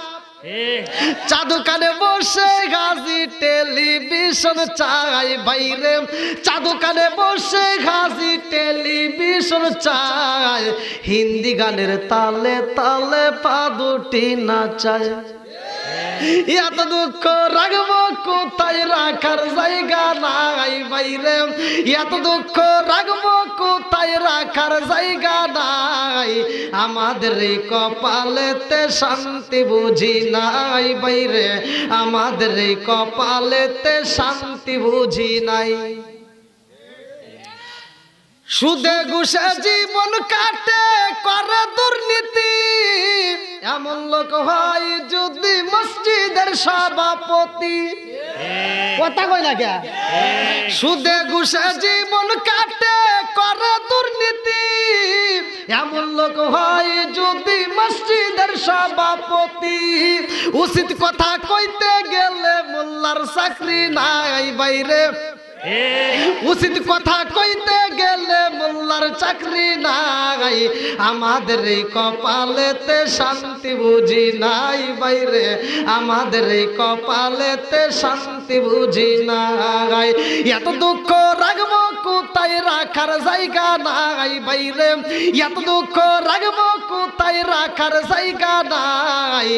চাদু কানে বসে গাজি টেলিভিশন চাই বাইরে, চাদু কানে বসে গাজি টেলিভিশন চাই, হিন্দি গানের তালে তালে পা দুটি নাচায়। এত দুঃখ রাখবো কোথায়, রাখার জায়গা নাই বাইরে, এত দুঃখ রাখবো কোথায়, রাখার জায়গা নাই, আমাদের এই কপালেতে শান্তি বুঝি নাই বাইরে, আমাদের এই কপালেতে শান্তি বুঝি নাই। সুদে ঘুষে জীবন কাটে করে দুর্নীতি, এমন লোক হয় যদি মসজিদের সভাপতি। কথা কই না কে? সুদে ঘুষে জীবন কাটে করে দুর্নীতি, এমন লোক হয় যদি মসজিদের সভাপতি। উচিত কথা কইতে গেলে মোল্লার চাকরি নাই বাইরে, উচিত কথা কইতে গেলে মোল্লার চাকরি নাই, আমাদের এই কপালেতে শান্তি বুঝি নাই বাইরে, আমাদের এই কপালেতে শান্তি বুঝি নাই। এত দুঃখ রাখবো কোথায়, রাখার জায়গা নাই বাইরে, এত দুঃখ রাখবো কোথায়, রাখার জায়গা নাই,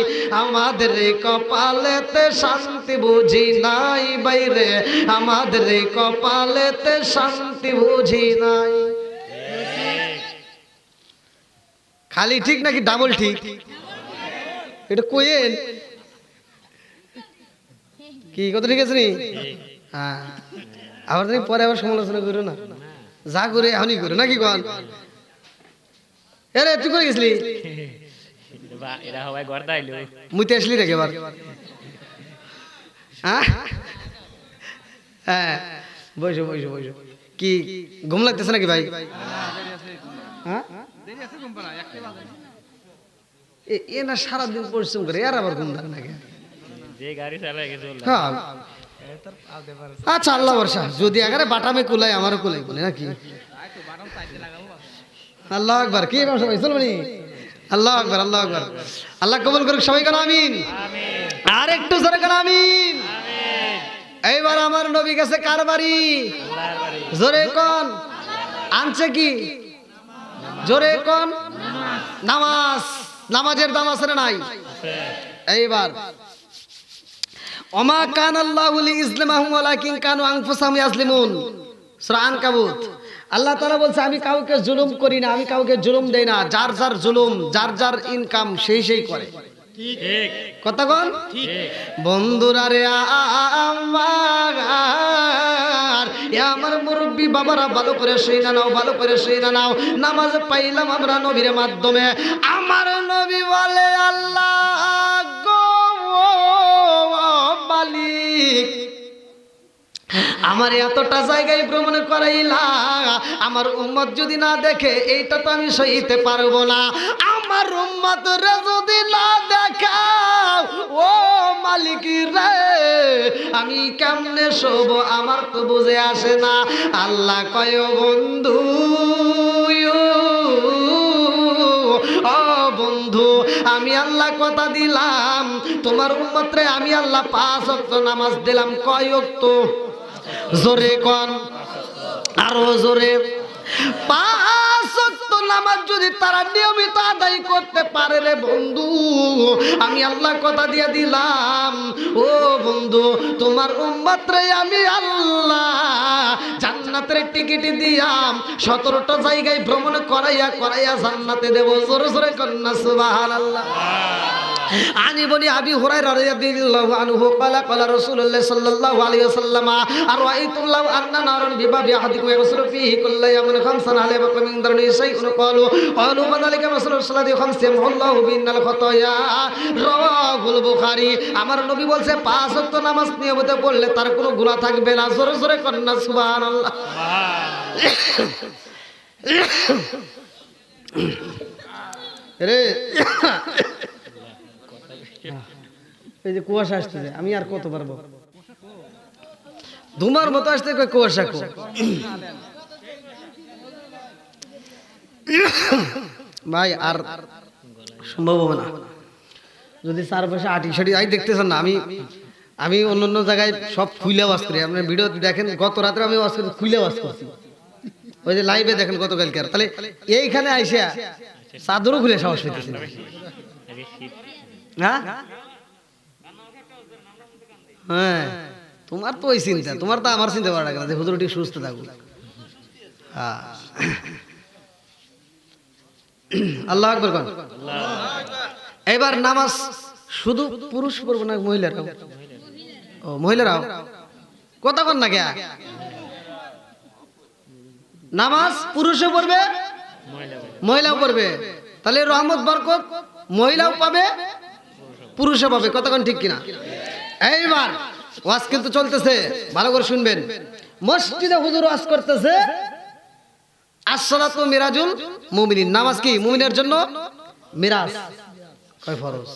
আমাদের এই কপালেতে শান্তি বুঝি নাই বাইরে, আমাদের এই কপালেতে শান্তি বুঝি নাই। খালি ঠিক নাকি ডাবল ঠিক? এটা কইেন কি কত ঠিক আছে নি? হ্যাঁ আবার তুমি পরে আবার সমালোচনা করো না, যা করে এখনই করো নাকি কন? এরে তুই করে গেছিলি? এরা সবাই গর্দা আইলো, মুইতে আসলি রে এবার? হ্যাঁ হ্যাঁ বসো বসো বসো। কি ঘুম লাগতেছে নাকি ভাই? হ্যাঁ এ না সারাদিন পরিশ্রম করে, এর আবার ঘুম ধরে নাকি? যে গাড়ি চালায় গেছে হ্যাঁ আচ্ছা আল্লাহ বর্ষা, যদি এগারে বাটামে কুলাই আমারও কুলাই বলে নাকি? আল্লাহ আকবার। কি সবাই চলবেনি? আল্লাহ আকবার আল্লাহ আকবার। আল্লাহ কবুল করুক সবাই কেন আমিন। আর একটু জোরে কেন আমিন। এইবার আমার নবী গেছে কার বাড়ি? জোরে কোন আনছে কি? জোরে কোন? নামাজ। নামাজের দাম আছে না নাই? এইবার ওমা কান আল্লাহু লিইসলামাহুম ওয়ালাকিন কানু আনফুসাহুম ইয়াজলিমুন, সূরা আনকাবুত। আল্লাহ তাআলা বলছে আমি কাউকে জুলুম করি না, আমি কাউকে জুলুম দেই না, যার যার জুলুম, যার যার ইনকাম সেই সেই করে। ঠিক কথা কোন? ঠিক বন্ধুরা রে আমার মুরব্বী বাবারা ভালো করে শুই না নাও, ভালো করে শুই না নাও। নামাজ পাইলাম আমরা নবীর মাধ্যমে। আমার নবী বলে আল্লাহ গো মালিক, আমার এতটা জায়গায় ভ্রমণ করাইলা, আমার উম্মত যদি না দেখে এইটা তো আমি সইতে পারবো না। আমার উম্মত রে যদি না দেখাও ও মালিক রে, আমি কেমনে শোব আমার তো বুঝে আসে না। আল্লাহ কয় বন্ধু, ও বন্ধু আমি আল্লাহ কথা দিলাম তোমার উম্মত রে, আমি আল্লাহ 5 ওয়াক্ত নামাজ দিলাম। কয় ওয়াক্ত? জোরে কোন, আরো জোরে। 5 ওয়াক্ত নামাজ যদি তারা নিয়মিত আদায় করতে পারে রে বন্ধু, আমি আল্লাহ কথা দিয়ে দিলাম ও বন্ধু তোমার উম্মত রে আমি আল্লাহ জান্নাতের টিকিট দিয়াম 17টা জায়গায় ভ্রমণ করাইয়া করাইয়া জান্নাতে দেব। জোরে জোরে কন্যা সুবহানাল্লাহ। আনি বলি আবি হুরায়রা রাদিয়াল্লাহু আনহু ক্বালা ক্বালা রাসূলুল্লাহ সাল্লাল্লাহু আলাইহি ওয়াসাল্লাম আরাইতুল্লাহু আন্না নারান বিবাবি আহাদিকুম ইয়াসরু ফিহি কুল্লা ইয়ামিন খামসান আলাইহি ওয়া মিন দারনি শাইউন ক্বালু ফাযালিকা মাসরুর সালাতি খামসিন আল্লাহু বিনাল খাতায়া রাওয়াহুল বুখারী। আমার নবী বলছে 5 ওয়াক্ত নামাজ নিয়মিত পড়লে তার কোনো গুনাহ থাকবে না। জোরে জোরে করেন না সুবহানাল্লাহ। রে এই যে কুয়াশা আসতেছে, আমি আর কত পারবো, ধুমার মতো আসতে কুয়াশা ভাই আর সম্ভব হবে না যদি চারপাশে আটি সাটি আই দেখতেছেন না। আমি অন্য অন্য জায়গায় সব খুলে ওয়াজ করি, আপনার ভিডিও দেখেন। গত রাত্রে আমি ওয়াজ করি, খুলে ওয়াজ করছি, ওই যে লাইভে দেখেন গতকালকে। তাহলে এইখানে আইসা চাদরও খুলে সাহস পেতেছি না। হ্যাঁ হ্যাঁ, তোমার তো ওই চিন্তা, তোমার তো আমার চিন্তা করা লাগে না যে হুজুর ঠিক সুস্থ থাকুক। হ্যাঁ, আল্লাহু আকবার কোন। এবার নামাজ শুধু পুরুষ পড়বে না মহিলারাও? ও মহিলারাও কথা কন না কে? নামাজ পুরুষও পড়বে মহিলাও পড়বে, তাহলে রহমত বরকত মহিলাও পাবে পুরুষও পাবে। কতক্ষণ ঠিক কিনা? এইবার ওয়াজ কিন্তু চলতেছে, ভালো করে শুনবেন। মসজিদে হুজুর ওয়াজ করতেছে আসসালাতু মিরাজুল মুমিনিন। নামাজ কি মুমিনের জন্য মিরাজ, কয় ফরজ।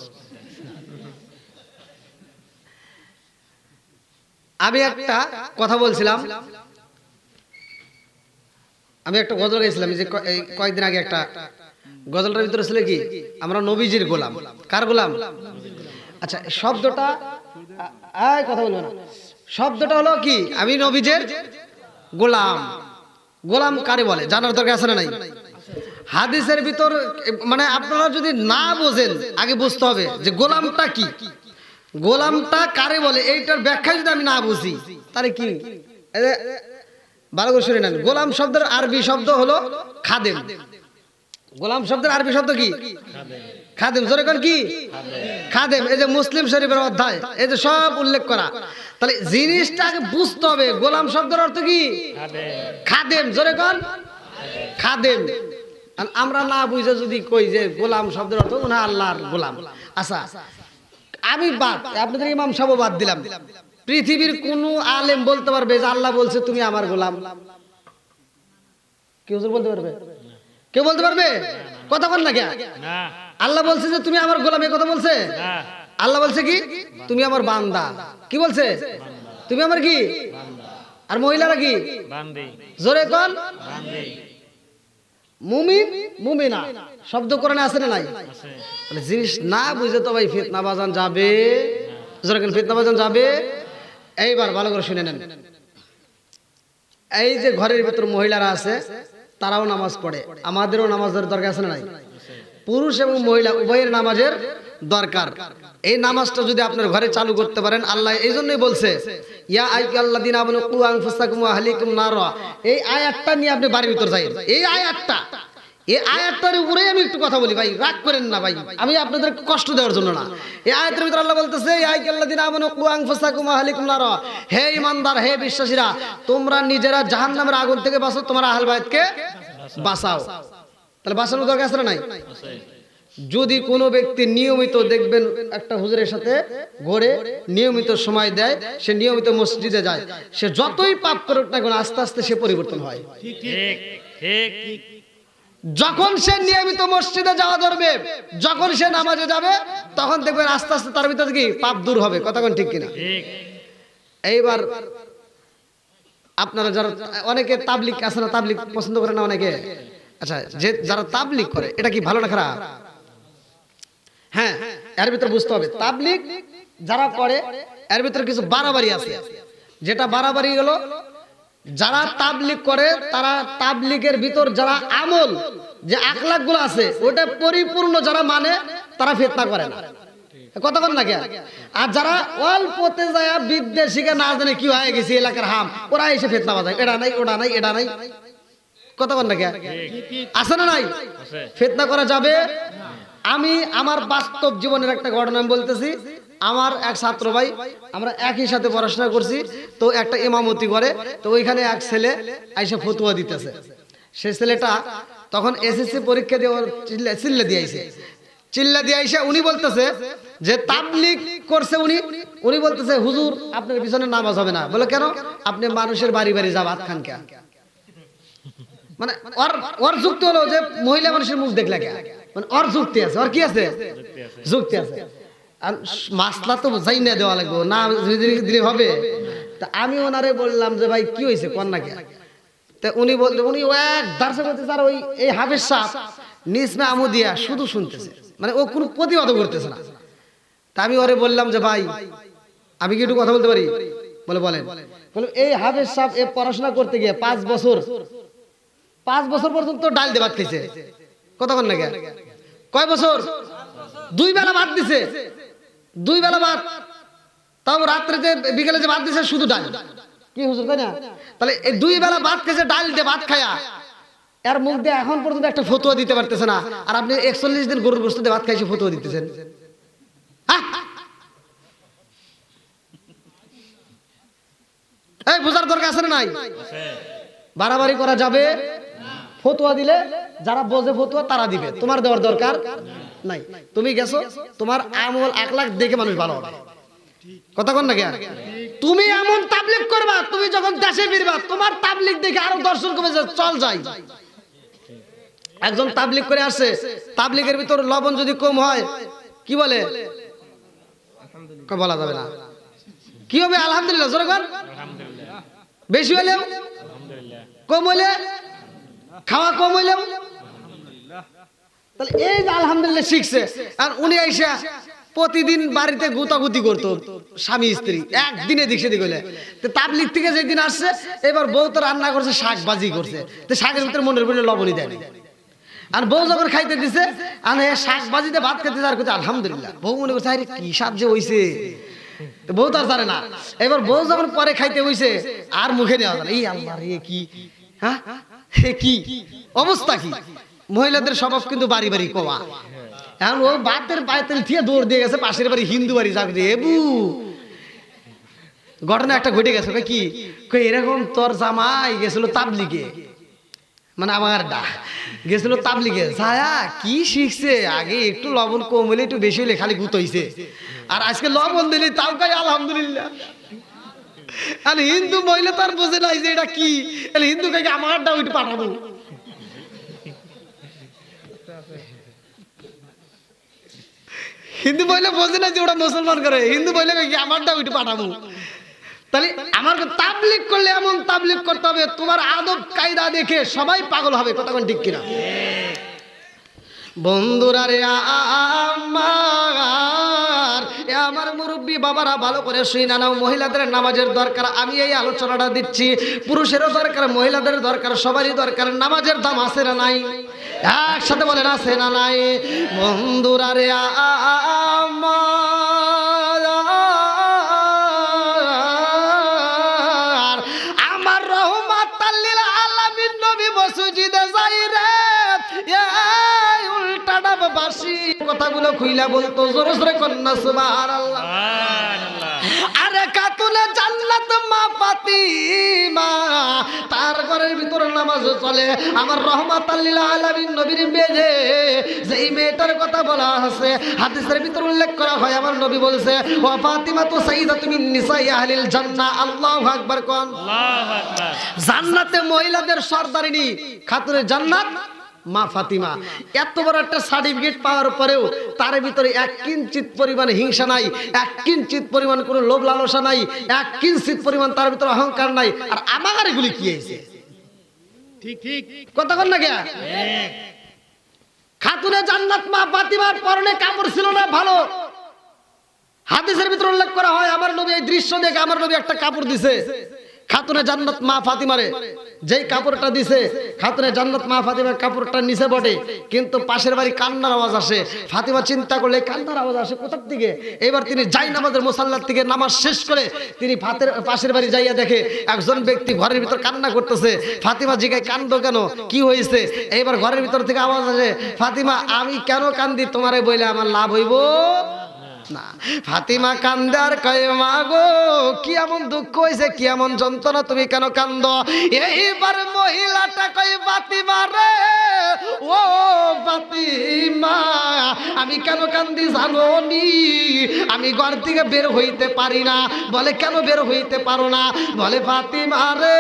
আমি একটা কথা বলছিলাম, আমি একটা গজল গাইছিলাম যে কয়েকদিন আগে। একটা গজলটার ভিতরে ছিল কি, আমরা নবীজির গোলাম। কার গোলাম? আচ্ছা, শব্দটা কথা বলবো না, শব্দটা হলো কি, আমি নবীজির গোলাম। গোলাম কারে বলে জানার দরকার আছে না নাই? হাদিসের ভিতর মানে আপনারা যদি না বোঝেন, আগে বুঝতে হবে যে গোলামটা কি, গোলামটা কারে বলে। এইটার ব্যাখ্যা যদি আমি না বুঝি তাহলে কি, ভালো করে শুনে নেন। গোলাম শব্দের আরবি শব্দ হলো খাদেম। গোলাম শব্দের আরবি শব্দ কি? খাদেম। জোরে কোন কি? খাদেম। এই যে মুসলিম শরীফের অধ্যায়, এই যে সব উল্লেখ করা। তাহলে জিনিসটাকে বুঝতে হবে, গোলাম শব্দের অর্থ কি? খাদেম। জোরে কোন খাদেম। আমরা না বুঝে যদি কই যে গোলাম শব্দের অর্থ না আল্লাহর গোলাম। আচ্ছা, আমি বাদ, আপনাদের ইমাম সাহেব বাদ দিলাম। পৃথিবীর কোন আলেম বলতে পারবে যে আল্লাহ বলছে তুমি আমার গোলাম? কেউ বলতে পারবে? কেউ বলতে পারবে? কথা বল না কে? আল্লাহ বলছে যে তুমি আমার গোলাম, এই কথা বলছে? আল্লাহ বলছে কি তুমি আমার বান্দা। কি বলছে? তুমি আমার কি? আর মহিলারা কি? জোরে কোন মুমিন মুমিনা শব্দ কোরআনে আছে না নাই? তাহলে জিনিস না বুঝে তো ভাই ফিতনা বাজান যাবে। জোরে কোন ফিতনা বাজান যাবে। এইবার ভালো করে শুনে নেন। এই যে ঘরের ভিতর মহিলারা আছে, তারাও নামাজ পড়ে, আমাদেরও নামাজের দরকার আছে না নাই? পুরুষ এবং মহিলা উভয়ের নামাজের দরকার। এই নামাজটা যদি আপনার ঘরে চালু করতে পারেন, আল্লাহ এই জন্যই বলছে ইয়া আইয়ুহাল্লাযীনা আমানু কু আনফুসাকুম ওয়া আহলিকুম নারা। এই আয়াতটা নিয়ে আপনি বাড়ির ভিতর যাই। এই আয়াতটার উপরেই আমি একটু কথা বলি ভাই, রাগ করেন না ভাই, আমি আপনাদের কষ্ট দেওয়ার জন্য না। এই আয়াতের ভিতর আল্লাহ বলতেছে ইয়া আইয়ুহাল্লাযীনা আমানু কু আনফুসাকুম ওয়া আহলিকুম নারা। হে ঈমানদার, হে বিশ্বাসীরা, তোমরা নিজেরা জাহান্নামের আগুন থেকে বাঁচাও, তোমার আহল বাইতকে বাঁচাও। তাহলে বাঁচানোর দরকার আছে না নাই? যদি কোনো ব্যক্তি নিয়মিত দেখবেন একটা হুজুরের সাথে ঘরে নিয়মিত সময় দেয়, সে নিয়মিত মসজিদে যায়, সে যতই পাপ করুক না কেন আস্তে আস্তে সে পরিবর্তন হয়। যখন সে নিয়মিত মসজিদে যাওয়া ধরবে, যখন সে নামাজে যাবে, তখন দেখবেন আস্তে আস্তে তার ভিতরে কি পাপ দূর হবে। কথা কোন ঠিক কিনা? এইবার আপনারা যারা অনেকে তাবলিগ আছে না, তাবলিগ পছন্দ করে না অনেকে। আচ্ছা, যে যারা তাবলিগ করে এটা কি ভালো না খারাপ? হ্যাঁ, এর ভিতরে বুঝতে হবে তাবলিগ যারা করে এর ভিতরে কিছু বাড়াবাড়ি আছে। যেটা বাড়াবাড়ি হলো, যারা তাবলিগ করে তারা তাবলিগের ভিতর যারা আমল যে আখলাক গুলো আছে ওটা পরিপূর্ণ যারা মানে তারা ফিতনা করে না। কথা বল না কে? আর যারা অল্পতে যায় বিদ্বেষীকে না জানে কি হয়ে গেছে এলাকার হাম, ওরা এসে ফিতনা বাজায়, এটা নাই ওটা নাই এটা নাই। কথা বল না কে? আছে না নাই? ফিতনা করা যাবে আমি আমার বাস্তব জীবনের একটা ঘটনা আমি বলতেছি। আমার এক ছাত্র ভাই, আমরা একই সাথে পড়াশোনা করছি, তো একটা ইমামতি করে, তো ওইখানে এক ছেলে আইসা ফতুয়া দিতেছে। সেই ছেলেটা তখন এসএসসি পরীক্ষা দিয়ে ওর চিল্লা দিয়ে আইসা উনি বলতেছে যে তাবলীগ করছে উনি বলতেছে হুজুর আপনার পিছনে নামাজ হবে না। বলে কেন? আপনি মানুষের বাড়ি বাড়ি যা ভাত খান কে? মানে ওর যুক্তি হলো যে মহিলা মানুষের মুখ দেখলে কে, মানে ওর যুক্তি আছে, ওর কি আছে? যুক্তি আছে। আর মাসলা তো যাই না দেওয়া লাগবে না, দিলে হবে। তা আমি ওনারে বললাম যে ভাই কি হয়েছে কন্যাকে? তা উনি বললেন, উনি এক দার্শক করতেছে, আর ওই এই হাফেজ সাহেব নিসমে আমুদিয়া শুধু শুনতেছে, মানে ও কোনো প্রতিবাদও করতেছে না। তা আমি ওরে বললাম যে ভাই আমি কি একটু কথা বলতে পারি? বলে বলেন। বলে এই হাফেজ সাহেব এ পড়াশোনা করতে গিয়ে 5 বছর পর্যন্ত ডাল দিয়ে ভাত খেয়েছে। কতক্ষণ লাগে? কয় বছর? 2 বেলা ভাত দিছে, 2 বেলা ভাত, তাও রাত্রে যে বিকেলে যে ভাত দিছে শুধু ডাল। কি হুজুর তাই না? তাহলে এই 2 বেলা ভাত খেয়েছে ডাল দিয়ে ভাত খায়া, এর মুখ দিয়ে এখন পর্যন্ত একটা ফতুয়া দিতে পারতেছে না, আর আপনি 41 দিন গরুর গোশত দিয়ে ভাত খাইছে ফতুয়া দিতেছেন। এই বুঝার দরকার আছে না নাই? বাড়াবাড়ি করা যাবে? ফতুয়া দিলে যারা বোঝে ফতুয়া তারা দিবে, তোমার দেওয়ার দরকার নাই। তুমি গেছো, তোমার আমল আখলাক দেখে মানুষ ভালো হবে। কথা কন না কে? তুমি এমন তাবলীগ করবা, তুমি যখন দেশে ফিরবা তোমার তাবলীগ দেখে আরো দর্শন কমে যায়, চল যাই। একজন তাবলীগ করে আসছে, তাবলীগের ভিতর লবণ যদি কম হয় কি বলে? বলা যাবে না। কি হবে? আলহামদুলিল্লাহ। জোরে কর। বেশি হলেও কম হলে, খাওয়া কম হইলেও, তাহলে এই যে আলহামদুলিল্লাহ শিখছে। আর উনি আইসা প্রতিদিন বাড়িতে গুতাগুতি করতো স্বামী স্ত্রী, একদিনে দিক সেদিক হইলে। তো তাবলীগ থেকে যেদিন আসছে, এবার বউ তো রান্না করছে, শাক ভাজি করছে, তো শাকের ভিতরে মনের ভিতরে লবণই দেয়। আর বউ যখন খাইতে দিছে, আর শাক ভাজিতে ভাত খেতে যার করছে আলহামদুলিল্লাহ, বউ মনে করছে আরে কি স্বাদ যে হইছে, বউ তো আর জানে না। এবার বউ যখন পরে খাইতে হইছে আর মুখে নেওয়া যায় না, এই আল্লাহ রে কি, হ্যাঁ কি অবস্থা, কি মহিলাদের স্বভাব কিন্তু বাড়ি বাড়ি কমা। এখন ও বাতের পায়েতেল থিয়ে দৌড় দিয়ে গেছে পাশের বাড়ি হিন্দু বাড়ি যাবে। এবু ঘটনা একটা ঘটে গেছে। কি এরকম তোর জামাই গেছিল তাবলীগে, মানে আমার ডা গেছিল তাবলীগে, ছায়া কি শিখছে, আগে একটু লবণ কম হলে একটু বেশি হলে খালি গুত হইছে, আর আজকে লবণ দিলে তাও খাই আলহামদুলিল্লাহ। আর হিন্দু মহিলা তার বোঝে নাই যে এটা কি, হিন্দু কাকে আমার ডাও একটু পাঠাবো। হিন্দু মহিলা বোঝে না যে ওরা মুসলমান করে, হিন্দু মহিলা কাকে আমার ডাও একটু পাঠাবো। তাহলে আমার তাবলীগ করলে এমন তাবলীগ করতে হবে তোমার আদব কায়দা দেখে সবাই পাগল হবে। কথা কোন ঠিক কিনা? বন্ধুরা রে আমার মুরব্বী বাবারা ভালো করে শুনে নাও, মহিলাদের নামাজের দরকার। আমি এই আলোচনাটা দিচ্ছি, পুরুষেরও দরকার, মহিলাদের দরকার, সবারই দরকার। নামাজের দাম আছে না নাই? একসাথে বলেন আছে না নাই? বন্ধুরা রে আমার রহমাতাল লিল আলামিন নবী মসজিদে যাই রে, উল্টাটা বাসি কথাগুলো খুইলা বলতো, জোরে জোরে কন্যা সুবহানাল্লাহ। আরে কাতুলে জান্নাত মা ফাতিমা, তার ঘরের ভিতরে নামাজ চলে। আমার রহমাতাল লিল আলামিন নবীর মেয়ে, যেই মেয়েটার কথা বলা আছে হাদিসের ভিতরে উল্লেখ করা হয়, আমার নবী বলছে ওয়া ফাতিমা তু সাইয়্যিদাতু মিন নিসাই আহলিল জান্নাহ। আল্লাহু আকবার কোন। আল্লাহু আকবার। জান্নাতে মহিলাদের সরদারিনী খাতুনে জান্নাত মা ফাতিমা। এত বড় একটা সার্টিফিকেট পাওয়ার পরেও তার ভিতরে এক কিঞ্চিত পরিমাণ হিংসা নাই, এক কিঞ্চিত পরিমাণ কোনো লোভ লালসা নাই, এক কিঞ্চিত পরিমাণ তার ভিতরে অহংকার নাই। আর আমার এগুলি কি হয়েছে? ঠিক ঠিক কথা কন না কে? খাতুনে জান্নাত মা ফাতিমার পরনে কাপড় ছিল না ভালো, হাদিসের ভিতরে উল্লেখ করা হয় আমার নবী এই দৃশ্য দেখে আমার নবী একটা কাপড় দিছে, খাতুনে জান্নাত মা ফাতিমারে যেই কাপড়টা দিছে, খাতুনে জান্নাত মা ফাতিমার কাপড়টা নিচে বটে, কিন্তু পাশের বাড়ি কান্নার আওয়াজ আসে। ফাতিমা চিন্তা করলে কান্নার আওয়াজ আসে কোথার থেকে। এবার তিনি যাই নামাজের মুসাল্লার থেকে নামাজ শেষ করে তিনি পাশের বাড়ি যাইয়া দেখে একজন ব্যক্তি ঘরের ভিতর কান্না করতেছে। ফাতিমা জিগায় কান্দো কেন, কি হয়েছে? এইবার ঘরের ভিতর থেকে আওয়াজ আসে, ফাতিমা আমি কেন কান্দি তোমারে বইলে আমার লাভ হইব না। ফাতিমা কান্দে আর কয় মা গো কি এমন দুঃখ হয়েছে, কি এমন যন্ত্রণা, তুমি কেন কান্দ? এইবার মহিলাটা কয় ফাতিমা রে, ও ফাতিমা আমি কেন কান্দি জানো নি? আমি ঘর থেকে বের হইতে পারি না। বলে কেন বের হইতে পারো না? বলে ফাতিমা রে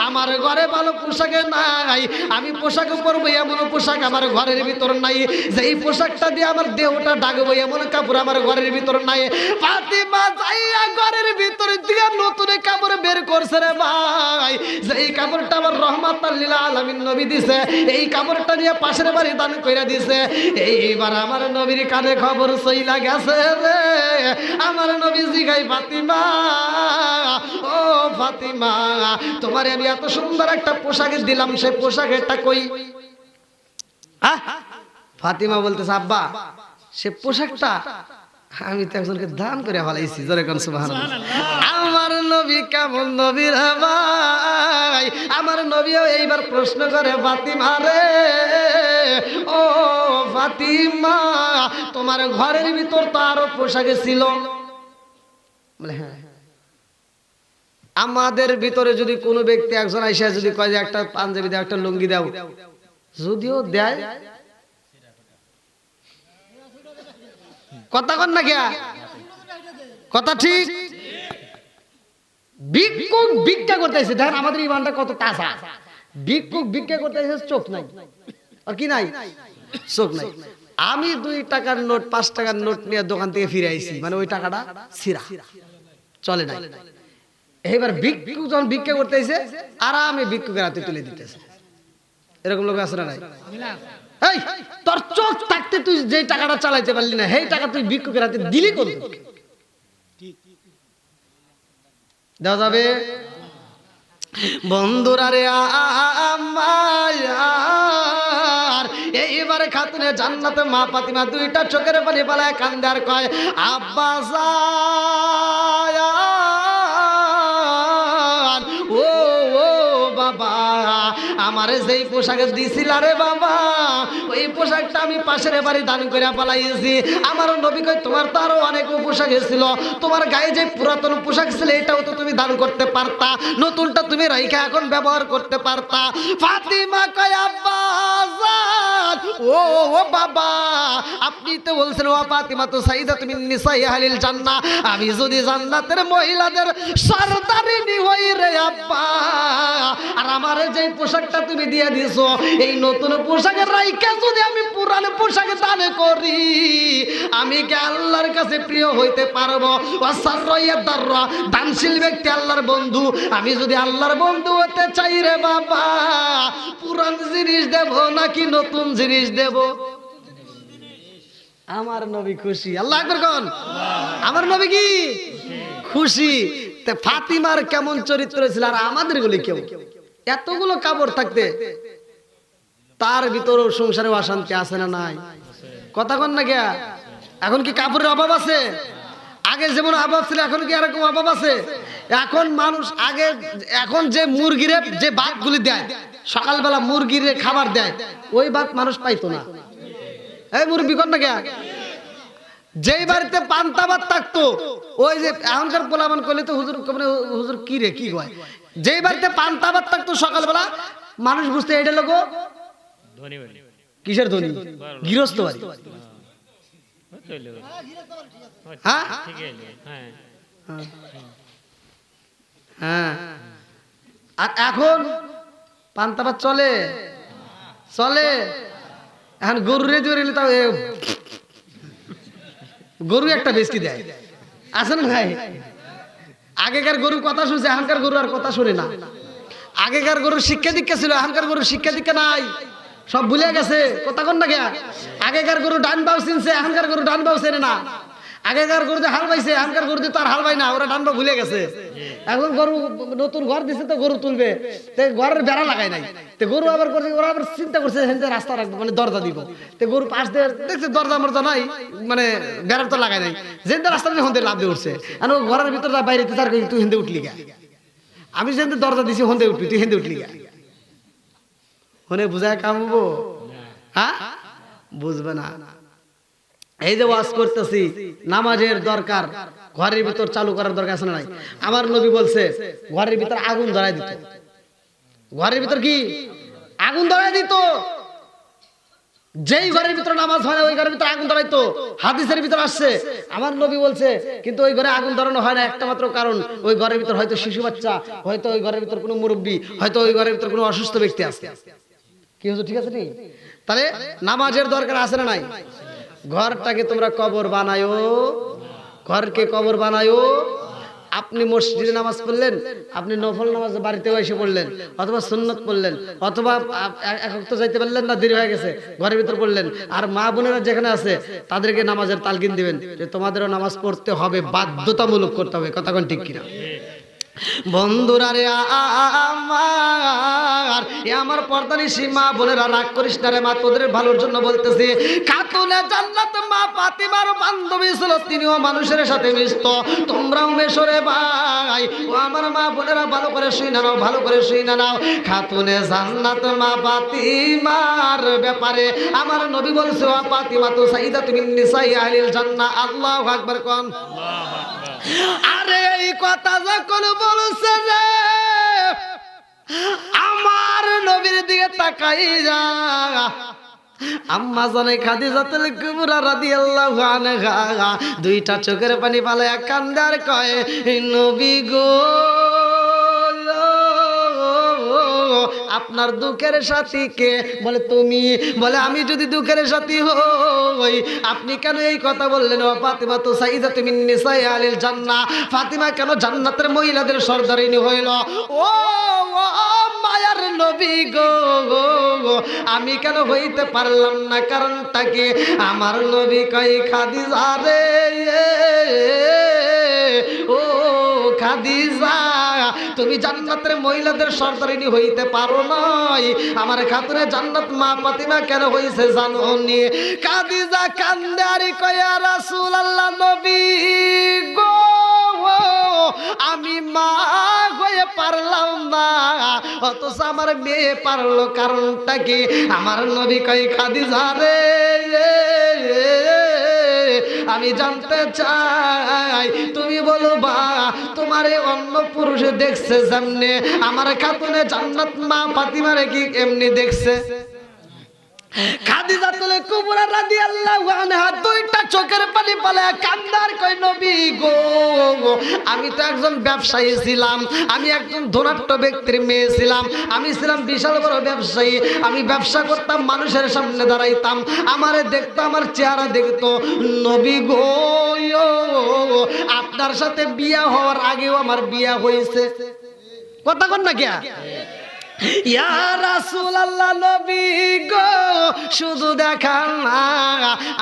আমার ঘরে ভালো পোশাক নাই, আমি পোশাক পরবো এমন পোশাক আমার ঘরের ভিতর নাই, যেই পোশাকটা দিয়ে আমার দেহটা ঢাকবো এমন কাপড় আমার ঘরের ভিতর নাই। ফাতিমা যাইয়া ঘরের ভিতর দিয়ে নতুন কাপড় বের করছে রে ভাই, যেই কাপড়টা আমার রহমাতুল লিল আলামিন নবী দিছে, এই কাপড়টা নিয়ে পাশের বাড়ি দান কইরা দিছে। এইবার আমার নবীর কানে খবর চইলা গেছে রে। আমার নবী জিগাই ফাতিমা ও ফাতিমা তোমারে আমি এত সুন্দর একটা পোশাক দিলাম, সেই পোশাকটা কই? ফাতিমা বলতেছে আব্বা সে পোশাকটা আমি তো একজনকে দান করে ফেলাইছি। জোরে কোন সুবহানাল্লাহ। আমার নবী কেমন নবী রে ভাই, আমার নবীও এইবার প্রশ্ন করে ফাতিমা রে, ও ফাতিমা তোমার ঘরের ভিতর তো আরো পোশাক ছিল? বলে হ্যাঁ। আমাদের ভিতরে যদি কোনো ব্যক্তি একজন আইসা যদি কয় যে একটা পাঞ্জাবি দাও, একটা লুঙ্গি দাও, যদিও দেয়, কথা কন না গিয়া কথা ঠিক, ভিক্ষুক ভিক্ষা করতেছে। দেখেন আমাদের ইমানটা কত তাজা। ভিক্ষুক ভিক্ষা করতেছে, চোখ নাই আর কি নাই, চোখ নাই। আমি 2 টাকার নোট 5 টাকার নোট নিয়ে দোকান থেকে ফিরে আইছি, মানে ওই টাকাটা ছিঁড়া চলে নাই। এবার ভিক্ষুক যখন ভিক্ষা করতেছে আরামে ভিক্ষুকের হাতে তুলে দিতেছে। এরকম লোক আছে না নাই? এই তোর চোখ থাকতে তুই যে টাকাটা চালাইতে পারলি না, সেই টাকা তুই ভিক্ষুকের হাতে দিলি কোন দেওয়া যাবে? বন্ধুরা রে আমার এইবারে খাতুনে জান্নাতে মা ফাতিমা 2টা চোখের পানি পালায় কান্দে আর কয় আব্বা ও ও বাবা আমারে যেই পোশাক দিছিল রে বাবা, ওই পোশাকটা আমি পাশের বাড়ি দান করে পালাইছি। আমার নবী কই তোমার তো আরো অনেক পোশাক ছিল, তোমার গায়ে যে পুরাতন পোশাক ছিল এটাও তো তুমি দান করতে পারতা, নতুনটা তুমি রাইখা এখন ব্যবহার করতে পারতা। ফাতিমা কয় আব্বা ও ও বাবা আপনি তো বলছেন ও ফাতিমা তো সাইয়্যিদাতুন মিন নিসাই আহলিল জান্নাহ, আমি যদি জান্নাতের মহিলাদের সরদারিনী হই রে আব্বা, আর আমার যে পোশাকটা তুমি দিয়ে দিছো এই নতুন পোশাকের রাইখা যদি আমি পুরানো পোশাক দান করি, আমি কি আল্লাহর কাছে প্রিয় হইতে পারবো? ওয়াসাররাইয়াদাররা দানশীল ব্যক্তি আল্লাহর বন্ধু, আমি যদি আল্লাহর বন্ধু হতে চাই রে বাবা, পুরান জিনিস দেব নাকি নতুন জিনিস দেব? আমার নবী খুশি। আল্লাহু আকবার কোন? আমার নবী কি খুশি। তে ফাতিমার কেমন চরিত্র ছিল আর আমাদের গুলি কেউ? এতগুলো কাপড় থাকতে তার ভিতরও সংসারে অশান্তি আছে না নাই? কথা কন না গিয়া? এখন কি কাপড়ের অভাব আছে? আগে যেমন অভাব ছিল এখন কি এরকম অভাব আছে? এখন মানুষ আগে এখন যে মুরগিরে যে ভাতগুলি দেয়, সকালবেলা মুরগিরে খাবার দেয়, ওই ভাত মানুষ পাইতো না। এই মুরগি কন না গিয়া? যেই বাড়িতে পান্তা ভাত থাকতো, ওই যে এখনকার পোলাপান করলে তো হুজুর হুজুর কি রে কি কয়, যেই বাড়িতে পান্তা ভাত থাকতো সকালবেলা মানুষ বুঝতে এটা লোক কিসের ধনী, গৃহস্থ বাড়ি। হ্যাঁ হ্যাঁ। আর এখন পান্তা ভাত চলে চলে, এখন গরুরে জোরে তাও গরু একটা বেশি দেয়, আছে না ভাই? আগেকার গরুর কথা শুনছে, এখনকার গরু আর কথা শুনে না। আগেকার গরুর শিক্ষা দীক্ষা ছিল, এখনকার গরুর শিক্ষা দীক্ষা নাই, সব ভুলে গেছে। কথা কন না গিয়া? আগেকার গরু ডান বাউ চিনছে, এখনকার গরু ডান বাউ চেনে না। আগেকার গরুতে হাল বাইছে, এখনকার গরুতে তো আর হাল বাই না, ওরা টানবা ভুলে গেছে। এখন গরু নতুন ঘর দিছে তো গরু তুলবে, তো ঘরের বেড়া লাগাই নাই, তো গরু আবার করছে, ওরা আবার চিন্তা করছে রাস্তা রাখবো, মানে দরজা দিব, তো গরু পাশ দিয়ে দেখছে দরজা মরজা নাই, মানে বেড়ার তো লাগাই নাই, যেতে রাস্তা দিয়ে হন্দে লাভ দিয়ে উঠছে। আর ও ঘরের ভিতর বাইরে তার তুই হেন্দে উঠলি গা, আমি যেতে দরজা দিছি হন্দে উঠবি, তুই হেন্দে উঠলি গা, হনে বুঝায় কামবো? হ্যাঁ, বুঝবে না। এই যে ওয়াজ করতেছি, নামাজের দরকার ঘরের ভিতর চালু করার দরকার আছে না নাই? আমার নবী বলছে ঘরের ভিতর আগুন ধরাই দিত, ঘরের ভিতর কি আগুন ধরাই দিত, যেই ঘরের ভিতরে নামাজ হয় না ওই ঘরের ভিতরে আগুন ধরাইতো। হাদিসের ভিতর আসছে, আমার নবী বলছে, কিন্তু ওই ঘরে আগুন ধরানো হয় না একটা মাত্র কারণ, ওই ঘরের ভিতর হয়তো শিশু বাচ্চা, হয়তো ওই ঘরের ভিতর কোনো মুরব্বী, হয়তো ওই ঘরের ভিতর কোনো অসুস্থ ব্যক্তি আছে। কি হচ্ছে? ঠিক আছে, ঠিক। তাহলে নামাজের দরকার আছে না নাই? ঘরটাকে তোমরা কবর বানায়ো, ঘরকে কবর বানায়ো। আপনি মসজিদে নামাজ পড়লেন, আপনি নফল নামাজ বাড়িতেও এসে পড়লেন, অথবা সুন্নত পড়লেন, অথবা এক ওয়াক্ত যাইতে পারলেন না, দেরি হয়ে গেছে, ঘরের ভিতর পড়লেন। আর মা বোনেরা যেখানে আছে তাদেরকে নামাজের তালকিন দিবেন যে তোমাদেরও নামাজ পড়তে হবে, বাধ্যতামূলক করতে হবে। কথা কোন ঠিক কিনা? বন্ধুরা রে আমার পর্দানিশী মা বোনেরা, রাগ করিস না রে মা, তোদের ভালোর জন্য বলতেছি। খাতুনে জান্নাত মা ফাতিমার বান্ধবী ছিল, তিনিও মানুষের সাথে মিশতো, তোমরাও মেশো রে ভাই। ও আমার মা বোনেরা ভালো করে শুই না নাও, ভালো করে শুই না নাও। খাতুনে জান্নাত মা ফাতিমার ব্যাপারে আমার নবী বলছে, ওয়া ফাতিমা তো সাইয়্যিদাতুন মিন নিসাই আহলিল জান্নাহ। আল্লাহু আকবার কোন। আরে এই কথা যখন বলছে যে আমার নবীর দিকে তাকাই যা, আম্মা জানে খাদিজাতুল কুবরা রাদিয়াল্লাহু আনহা দুইটা চোখের পানি ফালায়া কান্দে আর কয়, নবী গো আপনার দুঃখের সাথী কে? বলে তুমি। বলে আমি যদি দুঃখের সাথী হই আপনি কেন এই কথা বললেন? ও ফাতিমা তো সাইয়্যিদাতুন মিন নিসাই আহলিল জান্নাহ, ফাতিমা কেন জান্নাতের মহিলাদের সর্দারিনী হইল? ও মায়ার নবী গো, আমি কেন হইতে পারলাম না? কারণটা কি? আমার নবী কই, খাদিজা রে, ও খাদিজা তুমি জান্নাতের মহিলাদের সর্দারিনী হইতে পারো নাই, আমার খাতুনে জান্নাত মা ফাতিমা কেন হইছে জানো নি? খাদিজা কান্দে আর কয়, ইয়া রাসূলুল্লাহ, নবী গো আমি মা হয়ে পারলাম না, অথচ আমার মেয়ে পারলো, কারণটা কি? আমার নবী কয়, খাদিজা রে আমি জানতে চাই, তুমি বলো বা তোমারে অন্য পুরুষে দেখছে যেমনে, আমার খাতুনে জান্নাত মা ফাতিমারে কি এমনি দেখছে? খাদিজাতুল কুবরা রাদিয়াল্লাহু আনহা দুইটা চোখের পানি ফালায়া কান্দার কই, নবী গো আমি তো একজন ব্যবসায়ী ছিলাম, আমি একজন ধনাঢ্য ব্যক্তির মেয়ে ছিলাম, আমি ছিলাম বিশাল বড় ব্যবসায়ী, আমি ব্যবসা করতাম, মানুষের সামনে দাঁড়াইতাম, আমারে দেখতো, আমার চেহারা দেখতো। নবী গো আপনার সাথে বিয়া হওয়ার আগেও আমার বিয়া হয়েছে। কথা কন না কে? ইয়া রাসূলুল্লাহ, নবী গো শুধু দেখা না,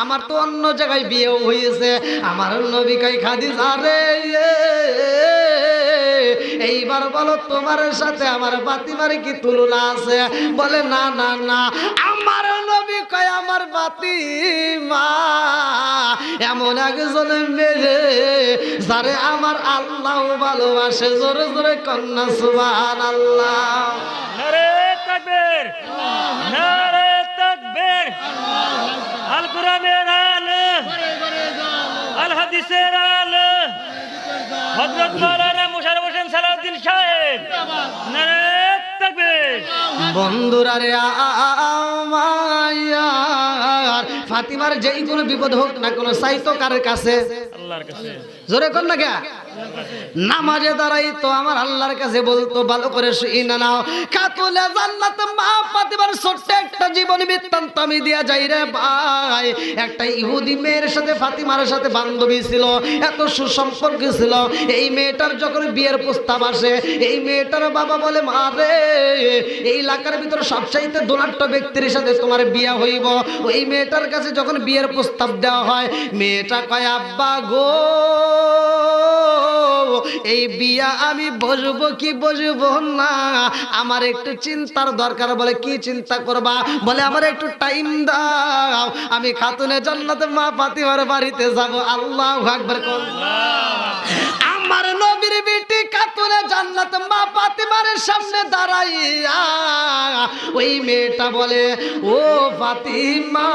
আমার তো অন্য জায়গায় বিয়েও হয়েছে। আমার নবী কই, খাদিজা রে এইবার বলো তোমার সাথে আমার ফাতিমার কি তুলনা আছে? বলে না না না। আমার নবী কয়, আমার ফাতিমা এমন একজন মেয়ে যারে আমার আল্লাহ ভালোবাসে। জোরে জোরে কন্যা সুবহানাল্লাহ। নারে তাকবীর, নারে তাকবীর। আল কোরআনের আলো, আল হাদিসের আলো, হযরত মাওলানা মুশাররফ হোসেন সালাউদ্দিন সাহেব, নারে তাকবীর। বন্ধুরা রে আমার ফাতিমার যেই কোনো বিপদ হোক না কোনো চাইতো কার কাছে? আল্লাহর কাছে। জোরে কর না কে? নামাজে দাঁড়াই তো আমার আল্লাহর কাছে বলতো, ভালো করে শুনে নাও, খাতুনে জান্নাত মা ফাতিমার ছোট্ট একটা জীবন বৃত্তান্ত আমি দিয়া যাই রে ভাই। একটা ইহুদি মেয়ের সাথে ফাতিমার সাথে বান্ধবী ছিল, এত সুসম্পর্ক ছিল। এই মেয়েটার যখন বিয়ের প্রস্তাব আসে, এই মেয়েটার বাবা বলে, মা রে, এই এলাকার ভিতরে সবচাইতে ধনাঢ্য ব্যক্তির সাথে তোমার বিয়ে হইব। ওই মেয়েটার কাছে যখন বিয়ের প্রস্তাব দেওয়া হয়, মেয়েটা কয়, আব্বা গো, এই বিয়া আমি বসবো কি বসবো না, আমার একটু চিন্তার দরকার। বলে, কি চিন্তা করবা? বলে, আমার একটু টাইম দাও, আমি খাতুনে জান্নাত মা ফাতিমার বাড়িতে যাব। আল্লাহু আকবার। আমার নবীর বেটি খাতুনে জান্নাত মা ফাতিমার সামনে দাঁড়াইয়া ওই মেয়েটা বলে, ও ফাতিমা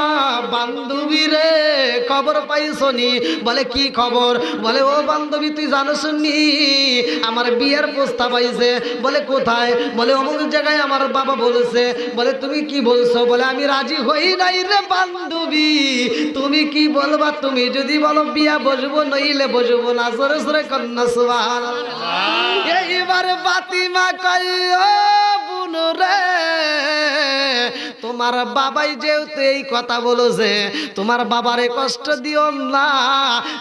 বান্ধবী রে, খবর পাইছনি? বলে, কি খবর? বলে, ও বান্ধবী, তুই জানোস নি আমার বিয়ের প্রস্তাব আইছে? বলে, কোথায়? বলে, অমুক জায়গায় আমার বাবা বলেছে। বলে, তুমি কি বলছো? বলে, আমি রাজি হই নাই রে বান্ধবী, তুমি কি বলবা? তুমি যদি বলো বিয়া বসবো, নইলে বসবো না। সরে সরে কন্যা সুবহানাল্লাহ। এইবার ফাতিমা কয়, ও বুনু রে, তোমার বাবাই যেহেতু এই কথা বলেছে, তোমার বাবারে কষ্ট দিও না।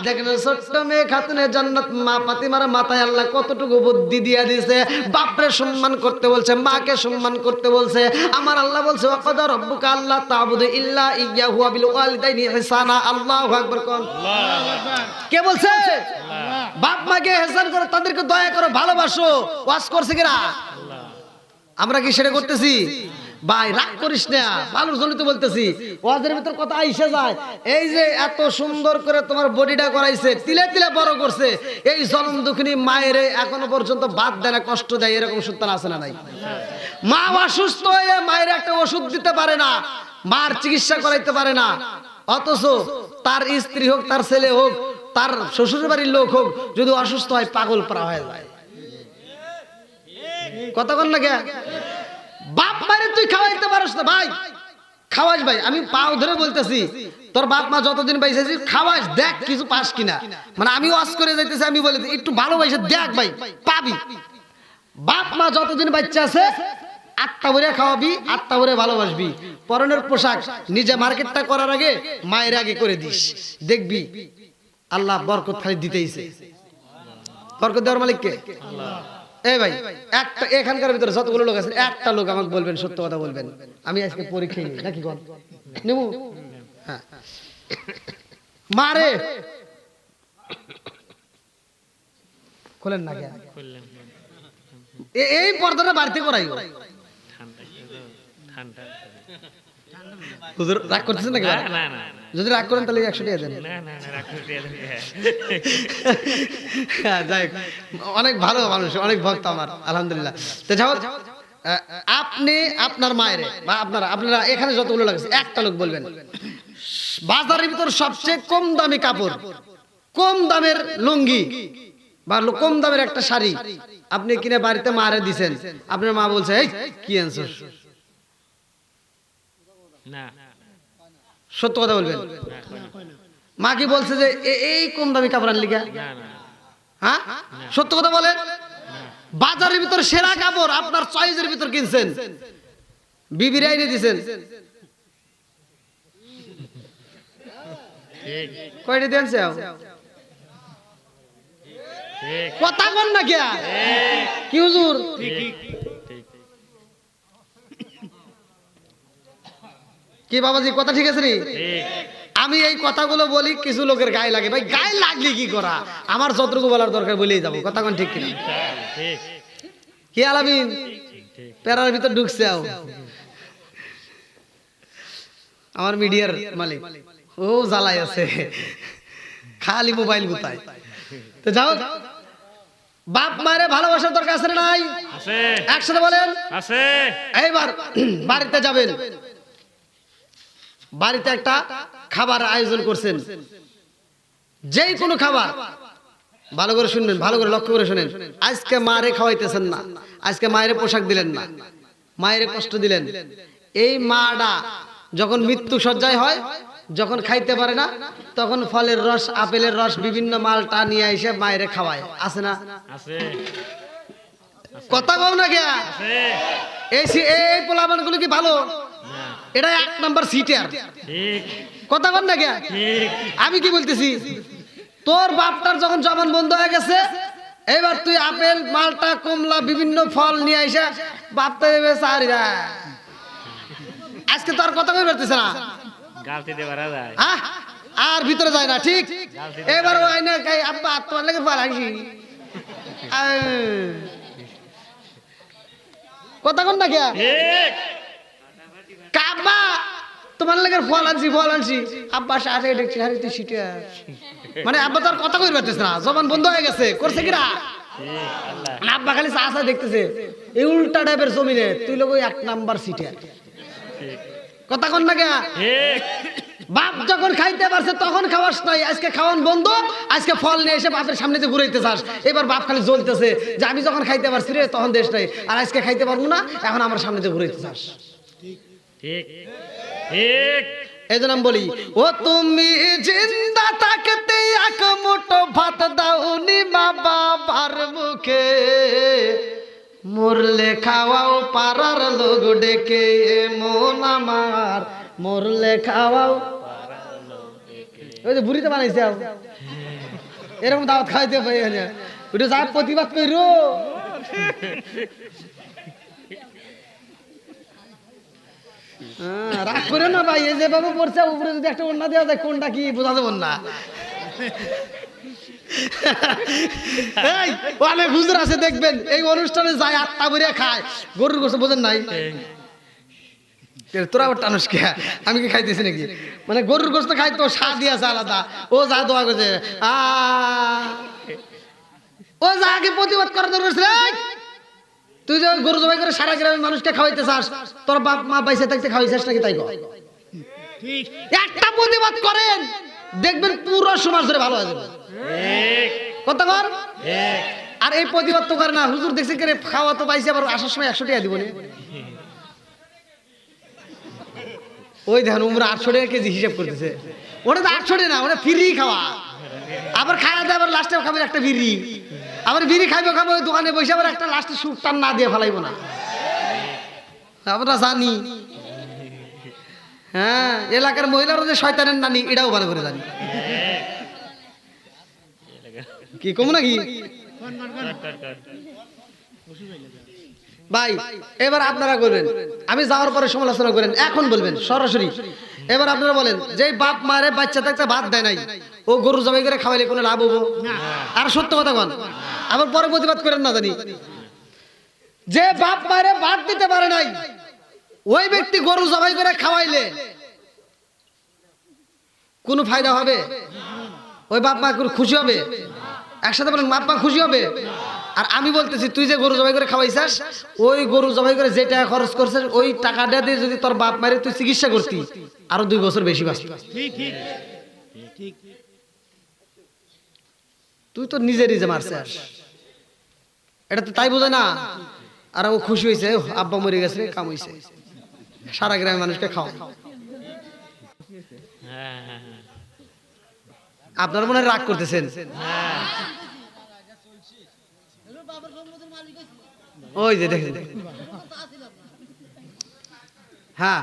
দেখেন, ছোট্ট মেয়ে খাতুনে জান্নাত মা ফাতিমার মাথায় আল্লাহ কতটুকু বুদ্ধি দিয়া দিয়েছে। বাপরে সম্মান করতে বলছে, মাকে সম্মান করতে বলছে। আমার আল্লাহ বলছে, ওয়াকাদা রাব্বুকা আল্লা তা'বুদু ইল্লা ইয়্যাহু ওয়া বিল ওয়ালিদাইনি ইহসানা। আল্লাহু আকবার। কোন কে বলছে? বাপ মাকে ইহসান করো, তাদেরকে দয়া করো, ভালোবাসো। ওয়াজ করছে কিনা? আমরা কি সেটা করতেছি? ভাই রাগ করিস না, ভালোর জন্য তো বলতেছি। ওয়াজের ভিতর কথা আইসে যায়। এই যে এত সুন্দর করে তোমার বডিটা করাইছে, তিলে তিলে বড় করছে, এই জনম দুঃখিনী মায়ের এখনো পর্যন্ত বাদ দেয় না, কষ্ট দেয়, এরকম সন্তান আছে না নাই? মা অসুস্থ হয়ে মায়ের একটা ওষুধ দিতে পারে না, মার চিকিৎসা করাইতে পারে না, অথচ তার স্ত্রী হোক, তার ছেলে হোক, তার শ্বশুর বাড়ির লোক হোক, যদি অসুস্থ হয় পাগল পারা হয়ে যায়। কতক্ষণ লাগে? বাপ মারে তুই খাওয়াইতে পারস না ভাই, খাওয়াস ভাই, আমি পাও ধরে বলতেছি, তোর বাপ মা যতদিন বাইসেছি খাওয়াস, দেখ কিছু পাস কিনা। মানে আমি ওয়াজ করে যাইতেছি, আমি বলে একটু ভালোবাসে দেখ ভাই, পাবি। বাপ মা যতদিন বাচ্চা আছে আটটা ভরে খাওয়াবি, আটটা ভরে ভালোবাসবি। পরনের পোশাক নিজে মার্কেটটা করার আগে মায়ের আগে করে দিস, দেখবি আল্লাহ বরকত খালি দিতেইছে। বরকত দেওয়ার মালিক কে? আল্লাহ। এই ভাই, একটা এখানকার ভিতরে যতগুলো লোক আছে, একটা লোক আমাকে বলবেন, সত্য কথা বলবেন, আমি আজকে পরীক্ষায় নিই নাকি কোন নেব? হ্যাঁ, মারে খোলেন না কেন? এই পর্দাটা বাড়িতে করাই। হুজুর রাগ করতেছেন নাকি? না না, যদি রাগ করেন তাহলে 100 টাকা দেন। না না, রাগ করে দিয়ে দেন। যাই হোক, অনেক ভালো মানুষ, অনেক ভক্ত আমার, আলহামদুলিল্লাহ। তো যাও, আপনি আপনার মায়ের বা আপনারা এখানে যতগুলো লাগছে, একটা লোক বলবেন বাজারের ভিতর সবচেয়ে কম দামি কাপড়, কম দামের লুঙ্গি বা কম দামের একটা শাড়ি আপনি কিনে বাড়িতে মারে দিছেন, আপনার মা বলছে, এই কি আনছো? না, সত্য কথা বলবেন। মা কি বলছে যে এই কম দামি কাপড় আনলি কে? হ্যাঁ, সত্য কথা বলেন। বাজারের ভিতর সেরা কাপড় আপনার চয়েসের ভিতর কিনছেন, বিবির আইনে দিছেন, কয়টা দেনছে? কথা বল না কে? কি হুজুর? কি বাবাজি, কথা ঠিক আছে নি? আমি এই কথাগুলো বলি, কিছু লোকের গায়ে লাগে। ভাই গায়ে লাগলে কি করা, আমার যতটুকু বলার দরকার বলেই যাবো। কথা কোন ঠিক কিনা? কি আলামিন প্যারার ভিতর ঢুকছে আমার মিডিয়ার মালিক, ও জ্বালাই আছে, খালি মোবাইল গুতায়। তো যাও, বাপ মায়ের ভালোবাসার দরকার আছে না নাই? আছে। একসাথে বলেন আছে। এইবার বাড়িতে যাবেন, বাড়িতে একটা খাবার আয়োজন করছেন, যেই কোনো খাবার, ভালো করে শুনবেন, ভালো করে লক্ষ্য করে শুনেন। আজকে মারে খাওয়াইতেছেন না, আজকে মায়ের পোশাক দিলেন না, মায়ের কষ্ট দিলেন। এই মাটা যখন মৃত্যু সজ্জায় হয়, যখন খাইতে পারে না তখন ফলের রস আপেলের রস বিভিন্ন মালটা নিয়ে এসে মায়েরে খাওয়ায় আছে না আছে কথা কম না কে আছে এই পোলাপানগুলো কি ভালো না এটা 1 নাম্বার সিটার ঠিক কথা কম না কে ঠিক আমি কি বলতেছি তোর বাপটার যখন জবান বন্ধ হয়ে গেছে এবার তুই আপেল মালটা কমলা বিভিন্ন ফল নিয়ে এসে বাপটা দেবে সারিরা আজকে তোর কথা কই বলতেছে না গাল দিতে পারা যায় হ্যাঁ আর ভিতরে যায় না ঠিক এবার ওই না কাই আব্বা তোমার লাগে পালাইছি কথা কন না কে ঠিক কাব্বা তোমার লাগে ফল আনছি আব্বা সাথে দেখছি আরে তুই সিটা মানে আব্বা তোর কথা কই বলতেছে না জবান বন্ধ হয়ে গেছে করছে কিরা ঠিক আল্লাহ আব্বা খালি চা দেখতেছে এই উল্টা টাইপের জমিনে তুই লোক 1 নাম্বার সিটা ঠিক কথা কন না কে ঠিক বাপ যখন খাইতে পারছে তখন খাওয়াস নাই আজকে খাওয়ান বন্ধ আজকে ফল নিয়ে এসে বাপের সামনে দিয়ে ঘুরাইতে চাস এবার বাপ খালি জ্বলতেছে যে আমি যখন খাইতে পারছি রে তখন দেশ নাই আর আজকে খাইতে পারবো না এখন আমার সামনে দিয়ে ঘুরাইতে চাস ঠিক ঠিক এই জন্য আমি বলি ও তুমি জিন্দা থাকতে এক মুঠো ভাত দাওনি মা বাবার মুখে মরলে খাওয়াও পাড়ার লোক ডেকে মন আমার মরলে খাওয়াও ওই যে বুড়িতে বানাইছে এরকম দাওয়াত খাইতে পাই ওটা যা প্রতিবাদ করো রাগ করে না ভাই এই যে বাবু পড়ছে উপরে যদি একটা ওন্না দেওয়া যায় কোনটা কি বোঝা যাবে না এই অনেক হুজুর আছে দেখবেন এই অনুষ্ঠানে যায় আত্মা ভরে খায় গরুর গোশত বোঝেন নাই তোরা টানুস কে আমি কি খাইতেছি নাকি মানে গরুর গোশত খাই তো স্বাদ আছে আলাদা ও যা দোয়া করছে ও যা আগে প্রতিবাদ করার দরকার ছিল তুই যে গরু জবাই করে সারা গ্রামের মানুষকে খাওয়াইতে চাস তোর বাপ মা বাইসে থাকতে খাওয়াইছিস নাকি তাই একটা প্রতিবাদ করেন দেখবেন পুরো সমাজ ধরে ভালো হয়ে যাবে কথা কর আর এই প্রতিবাদ তো করে না হুজুর দেখছি করে খাওয়া তো পাইছে আবার আসার সময় 100 টাকা দিব না ওই দেখেন উমরা 800 টাকা কেজি হিসাব করতেছে ওটা তো 800 টাকা না ওটা ফ্রি খাওয়া আবার খাওয়া দেয় আবার লাস্টে খাবে একটা বিড়ি আবার বিড়ি খাইবো খাবো ওই দোকানে বসে আবার একটা লাস্টে সুটান না দিয়ে ফেলাইবো না আমরা জানি হ্যাঁ এলাকার মহিলারা যে শয়তানের নানি এটাও ভালো করে জানি কি কম নাকি ভাই এবার আপনারা করবেন আমি যাওয়ার পরে সমালোচনা করেন এখন বলবেন সরাসরি এবার আপনারা বলেন যে বাপ মারে বাচ্চা থাকতে ভাত দেয় নাই ও গরু জবাই করে খাওয়াইলে কোনো লাভ হবো আর সত্য কথা বল আবার পরে প্রতিবাদ করেন না জানি যে বাপ মারে ভাত দিতে পারে নাই ওই ব্যক্তি গরু জবাই করে খাওয়াইলে কোনো ফায়দা হবে ওই বাপ মা খুশি হবে একসাথে বলেন বাপ মা খুশি হবে আর আমি বলতেছি তুই যে গরু জবাই করে খাওয়াইছিস ওই গরু জবাই করে যে টাকা খরচ করছিস ওই টাকাটা দিয়ে যদি তোর বাপ মারে তুই চিকিৎসা করতি আরো 2 বছর বেশি বাঁচতি তুই তো নিজে মারছিস এটা তো তাই বোঝে না আর ও খুশি হয়েছে আব্বা মরে গেছে কাম হয়েছে সারা গ্রামের মানুষকে খাওয়া আপনার মনে রাগ করতেছেন ওই যে দেখেন হ্যাঁ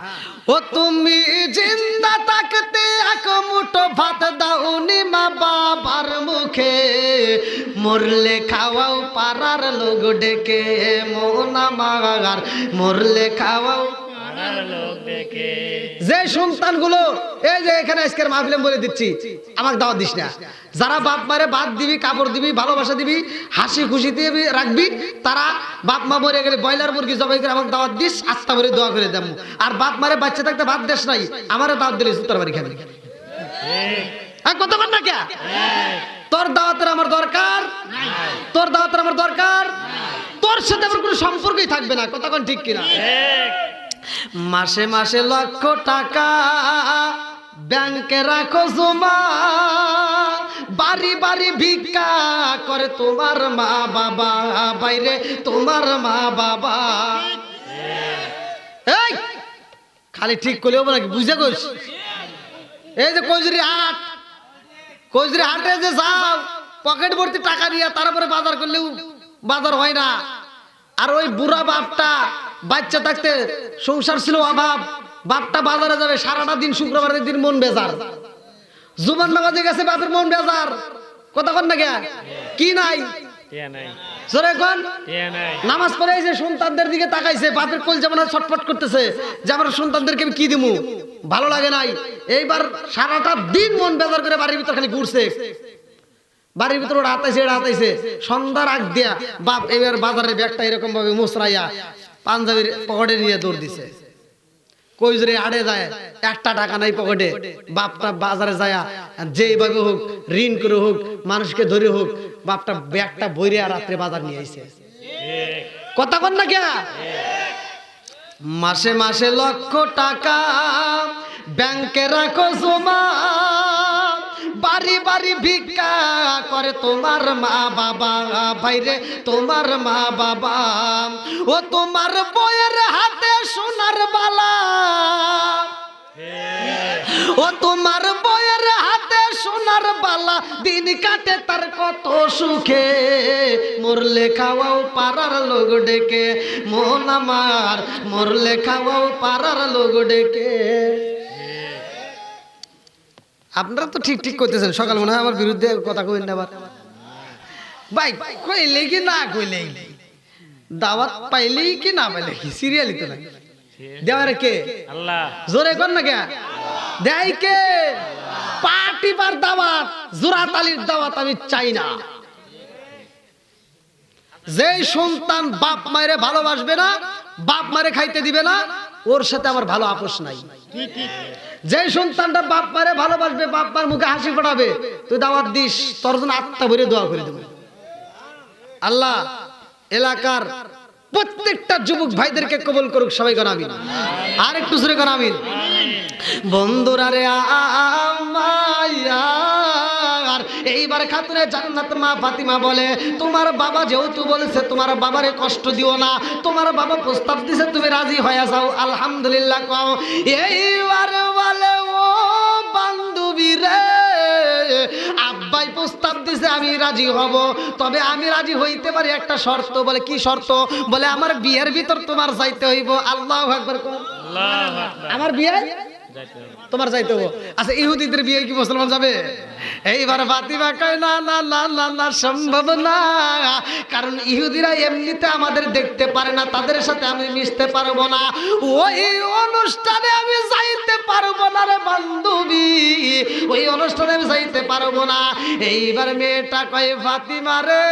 ও তুমি জিন্দা থাকতে এক মুঠো ভাত দাওনি মা বাবার মুখে মরলে খাওয়াও পাড়ার লোক ডেকে মন আমার মরলে খাওয়াও যে সন্তানগুলো এই যে এখানে আজকের মাহফিলে বলে দিচ্ছি আমাকে দাওয়াত দিস না যারা বাপ মারে ভাত দিবি কাপড় দিবি ভালোবাসা দিবি হাসি খুশি দিয়ে রাখবি তারা বাপ মা মরে গেলে ব্রয়লার মুরগি জবাই করে আমাকে দাওয়াত দিস আস্তা ভরে দোয়া করে দেবো আর বাপ মারে বাচ্চা থাকতে ভাত দেশ নাই আমারে দাওয়াত দিলে সুতার বাড়ি খাবি কত কর না কে তোর দাওয়াতের আমার দরকার তোর দাওয়াতের আমার দরকার তোর সাথে আমার কোনো সম্পর্কই থাকবে না কতক্ষণ ঠিক কিনা মাসে মাসে লক্ষ টাকা ব্যাংকে রাখো জমা বাড়ি বাড়ি ভিক্ষা করে তোমার মা বাবা বাইরে তোমার মা বাবা এই খালি ঠিক করলেও নাকি বুঝে গেছ এই যে কইজুরি হাটে যে যাও পকেট ভর্তি টাকা নিয়ে তারপরে বাজার করলেও বাজার হয় না। আর ওই বুড়া বাপটা বাচ্চা থাকতে সংসার ছিল অভাব, বাপটা বাজারে যাবে সারাটা দিন, শুক্রবারের দিন মন বেজার, জুমার নামাজে গেছে বাপের মন বেজার, কথা কন না কে কি নাই জোরে কোন নামাজ পড়ে এসে সন্তানদের দিকে তাকাইছে, বাপের কোল যেমন ছটফট করতেছে যে আমার সন্তানদেরকে আমি কি দিমু, ভালো লাগে নাই। এইবার সারাটা দিন মন বেজার করে বাড়ির ভিতর খালি ঘুরছে, বাড়ির ভিতর ওরা হাতাইছে সন্ধ্যার আগ দিয়া বাপ এবার বাজারের ব্যাগটা এরকম ভাবে মুসরাইয়া পাঞ্জাবির পকেটে নিয়ে দৌড় দিছে। কইজরে আড়ে যায়, একটা টাকা নাই পকেটে, বাপটা বাজারে যায় যেভাবে হোক ঋণ করে হোক মানুষকে ধরে হোক বাপটা ব্যাগটা বইরে রাত্রে বাজার নিয়ে আইছে, কথা কন না কে। মাসে মাসে লক্ষ টাকা ব্যাংকে রাখো জমা, বাড়ি বাড়ি ভিক্ষা করে তোমার মা বাবা, ভাইরে তোমার মা বাবা, ও তোমার বউয়ের হাতে সোনার বালা, ও তোমার বউয়ের হাতে সোনার বালা, দিন কাটে তার কত সুখে, মরলে খাওয়াও পাড়ার লোক ডেকে, মন আমার মরলে খাওয়াও পাড়ার লোক ডেকে। আপনারা তো ঠিক ঠিক করতেছেন, সকাল মনে হয় আমার বিরুদ্ধে কথা কইন না আবার, ভাই কইলে কি না কইলে দাওয়াত পাইলেই কি না পাইলে কি সিরিয়ালই তো নাই, দেওয়ার কে আল্লাহ, জোরে কর না কে দেয় কে, পার্টি বার দাওয়াত জোরাতালির দাওয়াত আমি চাই না। যে সন্তান বাপ মায়েরে ভালোবাসবে না, বাপ মায়েরে খাইতে দিবে না, ওর সাথে আমার ভালো আপোষ নাই। যে সন্তানটা বাপ মারে ভালোবাসবে, বাপ মার মুখে হাসি ফোটাবে, তুই দাওয়াত দিস, তোর জন্য আত্মা ভরে দোয়া করে দেবে। আল্লাহ এলাকার প্রত্যেকটা যুবক ভাইদেরকে কবুল করুক, সবাই কোন আমিন, আর একটু জোরে কোন আমিন। বন্ধুরা রে আমার এইবার খাতুনে জান্নাত মা ফাতিমা বলে, তোমার বাবা যেহেতু বলেছে তোমার বাবারে কষ্ট দিও না, তোমার বাবা প্রস্তাব দিছে তুমি রাজি হয়ে যাও, আলহামদুলিল্লাহ কও। এইবার বলে ও বান্ধবী রে, আব্বাই প্রস্তাব দিছে আমি রাজি হব, তবে আমি রাজি হইতে পারি একটা শর্ত। বলে কি শর্ত? বলে আমার বিয়ের ভিতর তোমার যাইতে হইব। আল্লাহু আকবার কও। আমার বিয়ে তোমার যাইতে হবো। আচ্ছা ইহুদিদের বিয়ে কি মুসলমান যাবে? এইবার ফাতিমা কয় না না না না না, সম্ভব না, কারণ ইহুদিরা এমনিতে আমাদের দেখতে পারে না, তাদের সাথে আমি মিশতে পারবো না, ওই অনুষ্ঠানে আমি যাইতে পারবো না রে বান্ধবী, ওই অনুষ্ঠানে আমি যাইতে পারবো না। এইবার মেয়েটা কয় ফাতিমা রে,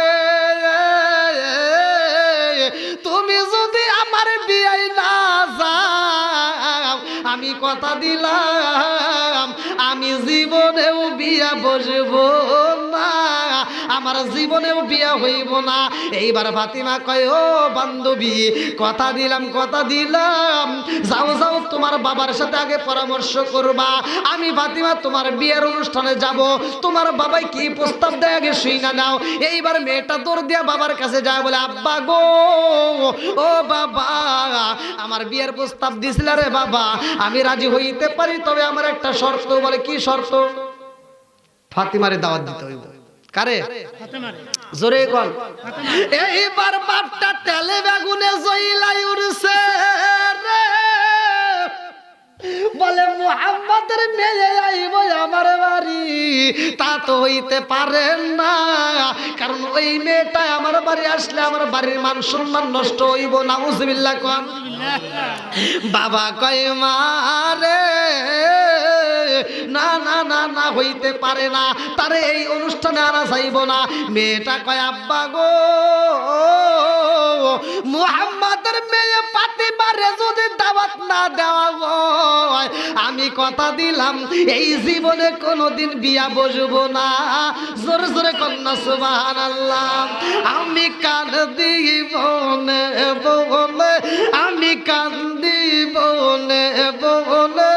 তুমি যদি আমার বিয়ে না যাও, আমি কথা দিলাম আমি জীবনেও বিয়া বসবো না, আমার জীবনেও বিয়া হইব না। এইবার ফাতিমা কয় ও বান্ধবী, কথা দিলাম যাও যাও তোমার বাবার সাথে আগে পরামর্শ করবা, আমি ফাতিমা তোমার বিয়ের অনুষ্ঠানে যাব, তোমার বাবাই কি প্রস্তাব দেয় আগে শুইনা নাও। এইবার মেয়েটা দৌড় দিয়া বাবার কাছে যায়, বলে আব্বা গো, ও বাবা, আমার বিয়ের প্রস্তাব দিছিল রে বাবা, আমি রাজি হইতে পারি, তবে আমার একটা শর্ত। বলে কি শর্ত? ফাতিমারে দাওয়াত দিতে হইব। কারে? জোরে কোন। এইবার বাপটা তেলে বেগুনে জইলাই উড়ছে রে, বলে মুহাম্মাদের মেয়ে আইব আমার বাড়ি, তা তো হইতে পারে না, কারণ ওই মেয়েটা আমার বাড়ি আসলে আমার বাড়ির মান সম্মান নষ্ট হইব। নাউজুবিল্লাহ কোন। বাবা কয় মারে, না না না না, হইতে পারে না, তারে এই অনুষ্ঠানে আনা যাইব না। মেয়েটা কয় আব্বা গো, মুহাম্মাদের মেয়ে ফাতিমারে যদি দাওয়াত না দেওয়া হয়, আমি কথা দিলাম এই জীবনে কোনোদিন বিয়া বসবো না। জোরে জোরে কন্যা সুবহানাল্লাহ। আমি কাঁদি বনে বলে, আমি কান্দি বনে বলে,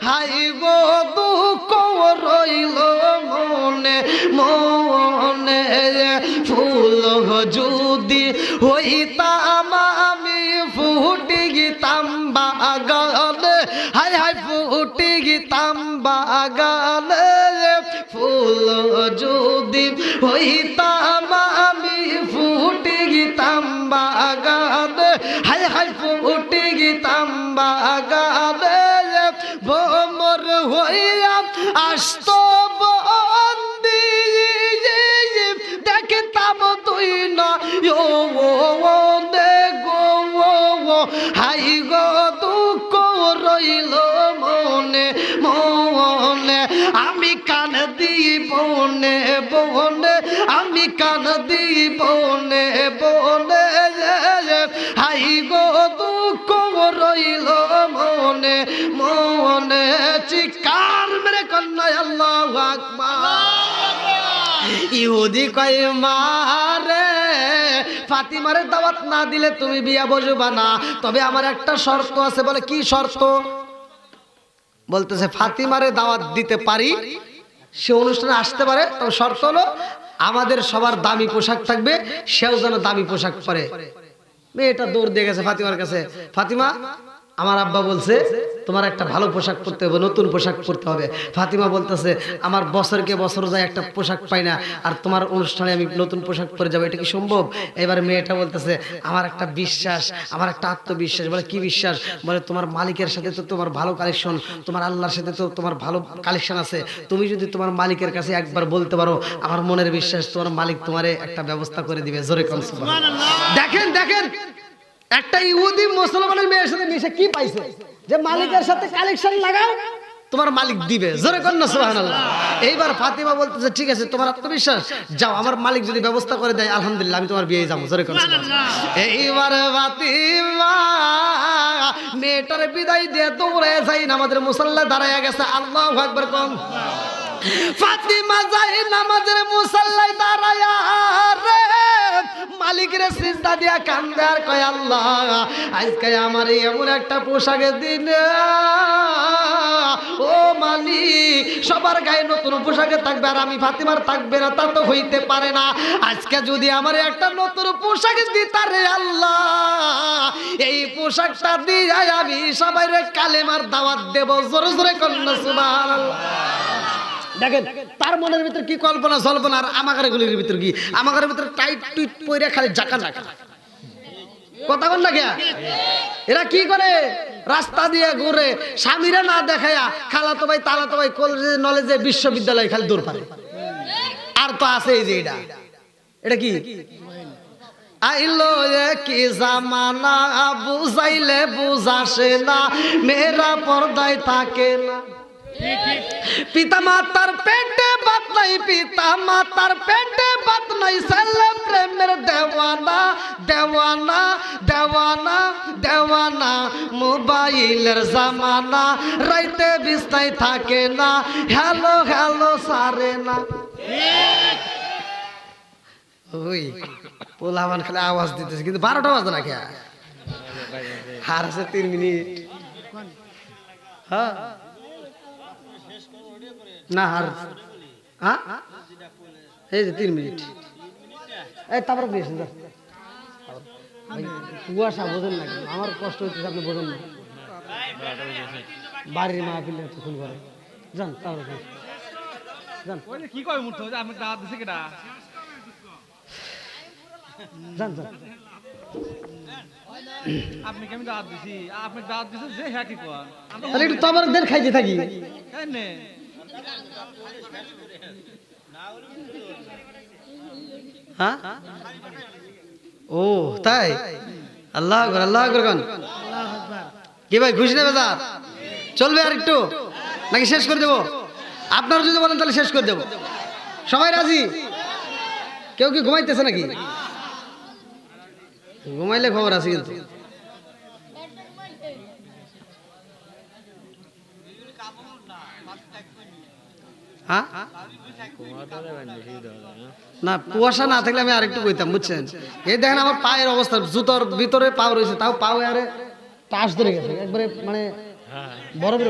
হাই গো দুঃখ রইল মনে মনে, ফুল যদি হইতাম আমি ফুটি গিতাম বাগানে, হাই হাই ফুটি গিতাম বাগানে ফুল যদি হইতাম আমি ফুটে গিতাম বাগানে, হায় হায় ফুটে গিতাম বাগানে, ভোমর হইয়া আসত বন্দি, দেখতাম তুই না গো, হাই গো দুঃখ রইল মনে মনে, আমি কান দিই বনে বনে, আমি কান দিই বনে বনে, হাই গো দুঃখ রইল মনে মনে। চিৎকার মেরে কন্যায় আল্লাহু আকবার। ইহুদি কয় মারে ফাতিমারে দাওয়াত না দিলে তুমি বিয়া বসবা না, তবে আমার একটা শর্ত আছে। বলে কি শর্ত? বলতেছে ফাতিমারে দাওয়াত দিতে পারি, সে অনুষ্ঠানে আসতে পারে, তবে শর্ত হলো আমাদের সবার দামি পোশাক থাকবে, সেও যেন দামি পোশাক পরে। মেয়েটা দৌড় দিয়ে গেছে ফাতিমার কাছে, ফাতিমা আমার আব্বা বলছে তোমার একটা ভালো পোশাক পরতে হবে, নতুন পোশাক পরতে হবে। ফাতিমা বলতেছে আমার বছরকে বছর যায় একটা পোশাক পাই না, আর তোমার অনুষ্ঠানে আমি নতুন পোশাক পরে যাবো, এটা কি সম্ভব? এবার মেয়েটা বলতেছে আমার একটা বিশ্বাস, আমার একটা আত্মবিশ্বাস। বলে কি বিশ্বাস? বলে তোমার মালিকের সাথে তো তোমার ভালো কালেকশন, তোমার আল্লাহর সাথে তো তোমার ভালো কালেকশন আছে, তুমি যদি তোমার মালিকের কাছে একবার বলতে পারো, আমার মনের বিশ্বাস তোমার মালিক তোমারে একটা ব্যবস্থা করে দিবে। জোরে কোন সুবহানাল্লাহ। দেখেন দেখেন একটা ইহুদি মুসলমানের মেয়ের সাথে মিশে কি পাইছে, যে মালিকের সাথে কালেকশন লাগাও তোমার মালিক দিবে। জোরে কোন না সুবহানাল্লাহ। এইবার ফাতিমা বলতেছে ঠিক আছে তোমার আত্মবিশ্বাস, যাও, আমার মালিক যদি ব্যবস্থা করে দেয় আলহামদুলিল্লাহ আমি তোমার বিয়ে যাবো। জোরে কোন সুবহানাল্লাহ। এইবার ফাতিমা মেয়েটার বিদায় দিয়ে দৌড়ে যাই নামাজের মুসাল্লায় দাঁড়ায়া গেছে। আল্লাহু আকবার কোন। ফাতিমা যাই নামাজের মুসাল্লায় দাঁড়ায়া রে মালিকের সিজদা দিয়া কান্দে আর কয় আল্লাহ আজকে আমার এমন একটা পোশাকে দিন, ও মালিক সবার গায়ে নতুন পোশাকে থাকবে আর আমি ফাতিমার থাকবে না, তা তো হইতে পারে না। আজকে যদি আমার একটা নতুন পোশাক দিতা রে আল্লাহ, এই পোশাকটা দিয়ে আমি সবাই কালেমার দাওয়াত দেব। জোরে জোরে কন্যা সুবহানাল্লাহ। দেখেন তার মনের ভিতর কি কল্পনা জল্পনা, আর আমাদের গুলির ভিতর কি, আমাদের ভিতর টাইট টুইট পইরা খালি জাকা জাকা কথা বল না। এরা কি করে? রাস্তা দিয়ে ঘুরে, স্বামীরা না দেখায়া খালাতো ভাই তালাতো ভাই কলেজে নলেজে বিশ্ববিদ্যালয় খালি দূর পারে। আর তো আছে এই যে এটা কি আইলো কি জামানা, বুঝাইলে বুঝাসে না, মেয়েরা পর্দায় থাকে না। পিতা মাতার পেটে বাত নাই, পিতা মাতার পেটে বাত নাই, ছেলে প্রেমের দেওয়ানা দেওয়ানা দেওয়ানা দেওয়ানা, মোবাইলের জামানা, রাইতে বিছনায় থাকে না, হ্যালো হ্যালো সারে না। ওই পোলাবান খালি আওয়াজ দিতেছে, কিন্তু 12টা বাজে না খেয়া হার আছে 3 মিনিট। হ্যাঁ না আর হ্যাঁ এই যে 3 মিনিট, এই তারপর দিয়েছেন কুয়াশা বোঝেন না, আমার কষ্ট হচ্ছে আপনি বোঝেন না। বাড়ির মাহফিল ফোন করে যান, তারপর যান কি কয় মুহূর্ত আপনি দাওয়াত দিছে কেডা? যান যান আপনি কেমন দাওয়াত দিছি? আপনি দাওয়াত দিছেন যে হ্যাঁ কি কয় তাহলে একটু তোমার দের খাইতে থাকি। কেনে হ্যাঁ ও তাই? আল্লাহ আকবার আল্লাহ আকবার গান কি ভাই, খুশি না বেজার? চলবে আর একটু নাকি শেষ করে দেবো? আপনারা যদি বলেন তাহলে শেষ করে দেবো। সবাই রাজি? কেউ কি ঘুমাইতেছে নাকি? ঘুমাইলে খবর আছে কিন্তু। হ্যাঁ না কুয়াশা না থাকলে আমি আরেকটু কইতাম, বুঝছেন? এই দেখেন আমার পায়ের অবস্থা, জুতোর ভিতরে পাও রয়েছে, তাও পাও আরে টাচ ধরে গেছে একবারে, মানে বরফের